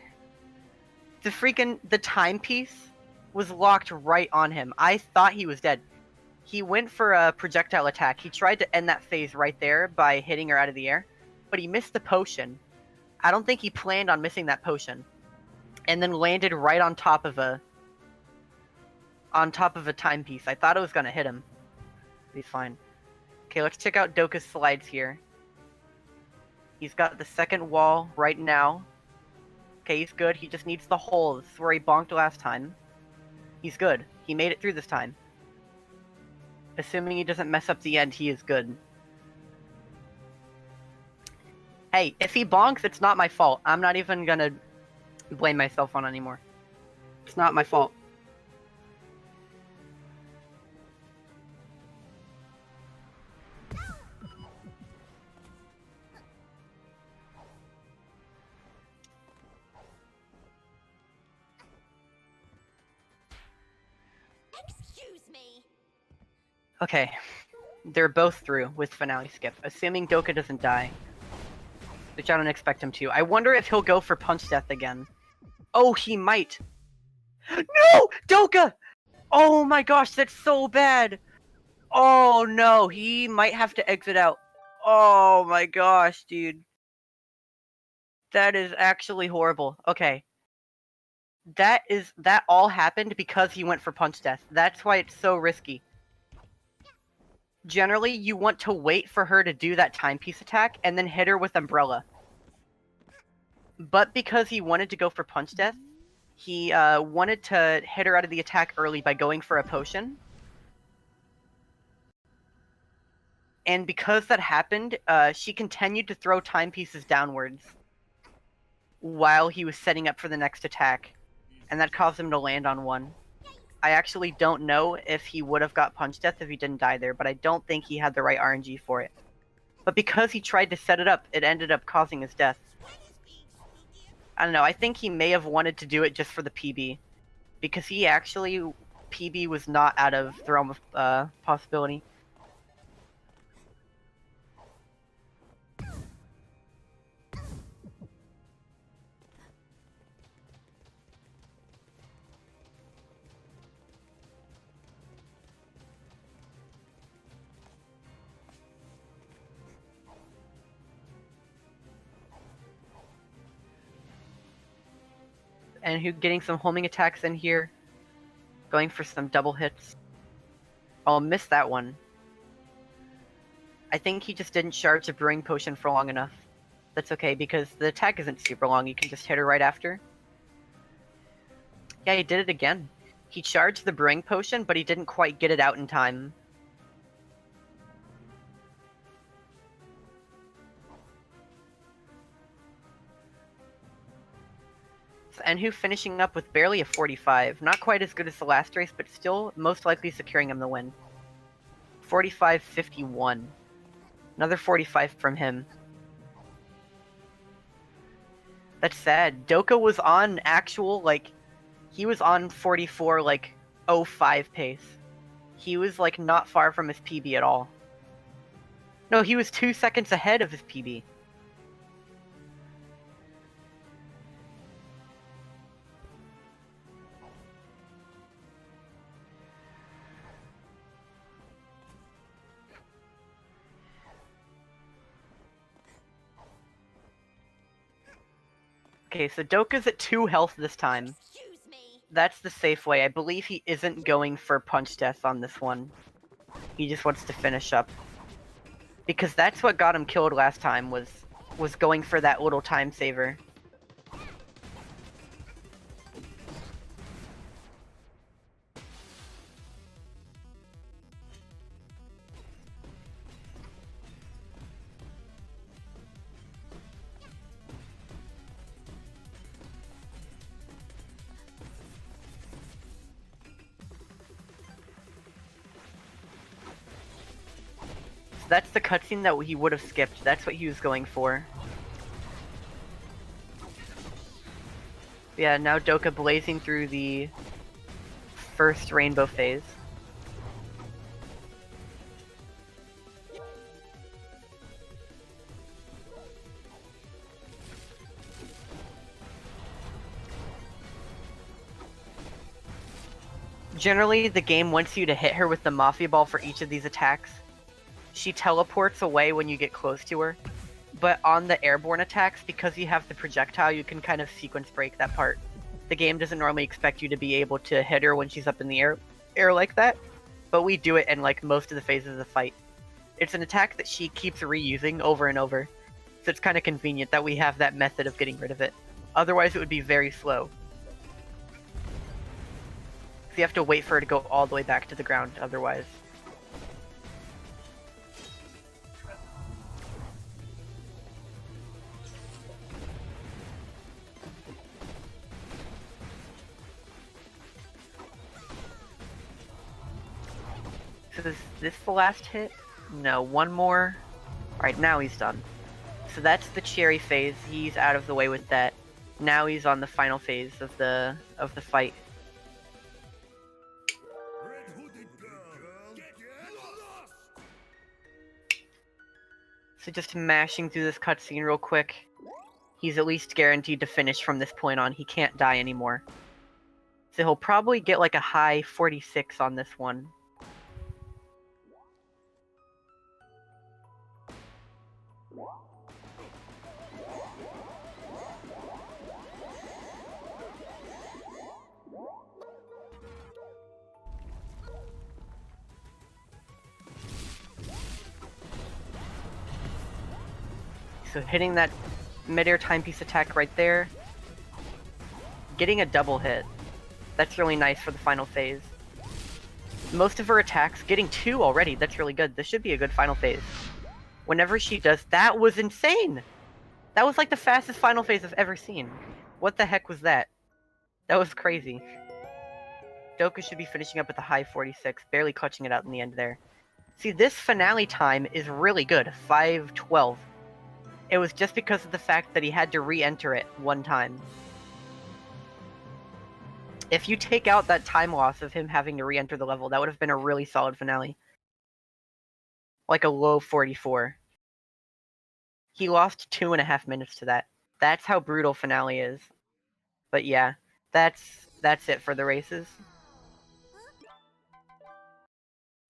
The timepiece was locked right on him. I thought he was dead. He went for a projectile attack. He tried to end that phase right there by hitting her out of the air, but he missed the potion. I don't think he planned on missing that potion, and then landed right on top of a timepiece. I thought it was gonna hit him. He's fine. Okay, let's check out Doka's slides here. He's got the second wall right now. Okay, he's good. He just needs the hole. This is where he bonked last time. He's good. He made it through this time. Assuming he doesn't mess up the end, he is good. Hey, if he bonks, it's not my fault. I'm not even gonna blame myself on anymore. It's not my fault. Okay. They're both through with finale skip, assuming Doka doesn't die. Which I don't expect him to. I wonder if he'll go for punch death again. Oh, he might. No! Doka! Oh my gosh, that's so bad! Oh no, he might have to exit out. Oh my gosh, dude. That is actually horrible. Okay. That all happened because he went for punch death. That's why it's so risky. Generally, you want to wait for her to do that timepiece attack and then hit her with umbrella. But because he wanted to go for punch death, he wanted to hit her out of the attack early by going for a potion. And because that happened, she continued to throw timepieces downwards while he was setting up for the next attack. And that caused him to land on one. I actually don't know if he would have got punch death if he didn't die there, but I don't think he had the right RNG for it. But because he tried to set it up, it ended up causing his death. I don't know, I think he may have wanted to do it just for the PB. Because he actually, PB was not out of the realm of possibility. And who getting some homing attacks in here. Going for some double hits. I'll miss that one. I think he just didn't charge the brewing potion for long enough. That's okay, because the attack isn't super long. You can just hit her right after. Yeah, he did it again. He charged the brewing potion, but he didn't quite get it out in time. Enhu finishing up with barely a 45. Not quite as good as the last race, but still most likely securing him the win. 45-51. Another 45 from him. That's sad. Doka was on actual, like, he was on 44, like, 05 pace. He was, like, not far from his PB at all. No, he was 2 seconds ahead of his PB. Okay, so Doka's at 2 health this time. That's the safe way. I believe he isn't going for punch death on this one. He just wants to finish up. Because that's what got him killed last time, was going for that little time saver. That's the cutscene that he would have skipped. That's what he was going for. Yeah, now Doka blazing through the first rainbow phase. Generally, the game wants you to hit her with the Mafia Ball for each of these attacks. She teleports away when you get close to her, but on the airborne attacks, because you have the projectile, you can kind of sequence break that part. The game doesn't normally expect you to be able to hit her when she's up in the air like that, but we do it in like most of the phases of the fight. It's an attack that she keeps reusing over and over, so it's kind of convenient that we have that method of getting rid of it. Otherwise, it would be very slow. So you have to wait for her to go all the way back to the ground otherwise. So is this the last hit? No, one more. Alright, now he's done. So that's the cherry phase. He's out of the way with that. Now he's on the final phase of the fight. So just mashing through this cutscene real quick. He's at least guaranteed to finish from this point on. He can't die anymore. So he'll probably get like a high 46 on this one. So hitting that mid-air timepiece attack right there. Getting a double hit. That's really nice for the final phase. Most of her attacks, getting 2 already, that's really good. This should be a good final phase. Whenever she does, that was insane! That was like the fastest final phase I've ever seen. What the heck was that? That was crazy. Doka should be finishing up with a high 46, barely clutching it out in the end there. See, this finale time is really good, 5:12. It was just because of the fact that he had to re-enter it one time. If you take out that time loss of him having to re-enter the level, that would have been a really solid finale. Like a low 44. He lost 2.5 minutes to that. That's how brutal finale is. But yeah, that's it for the races.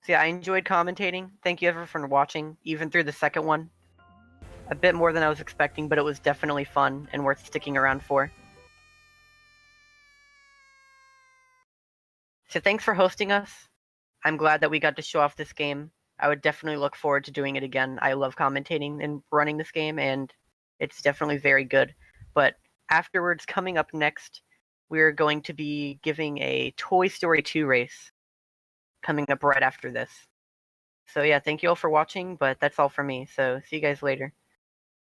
So yeah, I enjoyed commentating. Thank you everyone for watching, even through the second one. A bit more than I was expecting, but it was definitely fun and worth sticking around for. So thanks for hosting us. I'm glad that we got to show off this game. I would definitely look forward to doing it again. I love commentating and running this game, and it's definitely very good. But afterwards, coming up next, we're going to be giving a Toy Story 2 race coming up right after this. So yeah, thank you all for watching, but that's all for me. So see you guys later.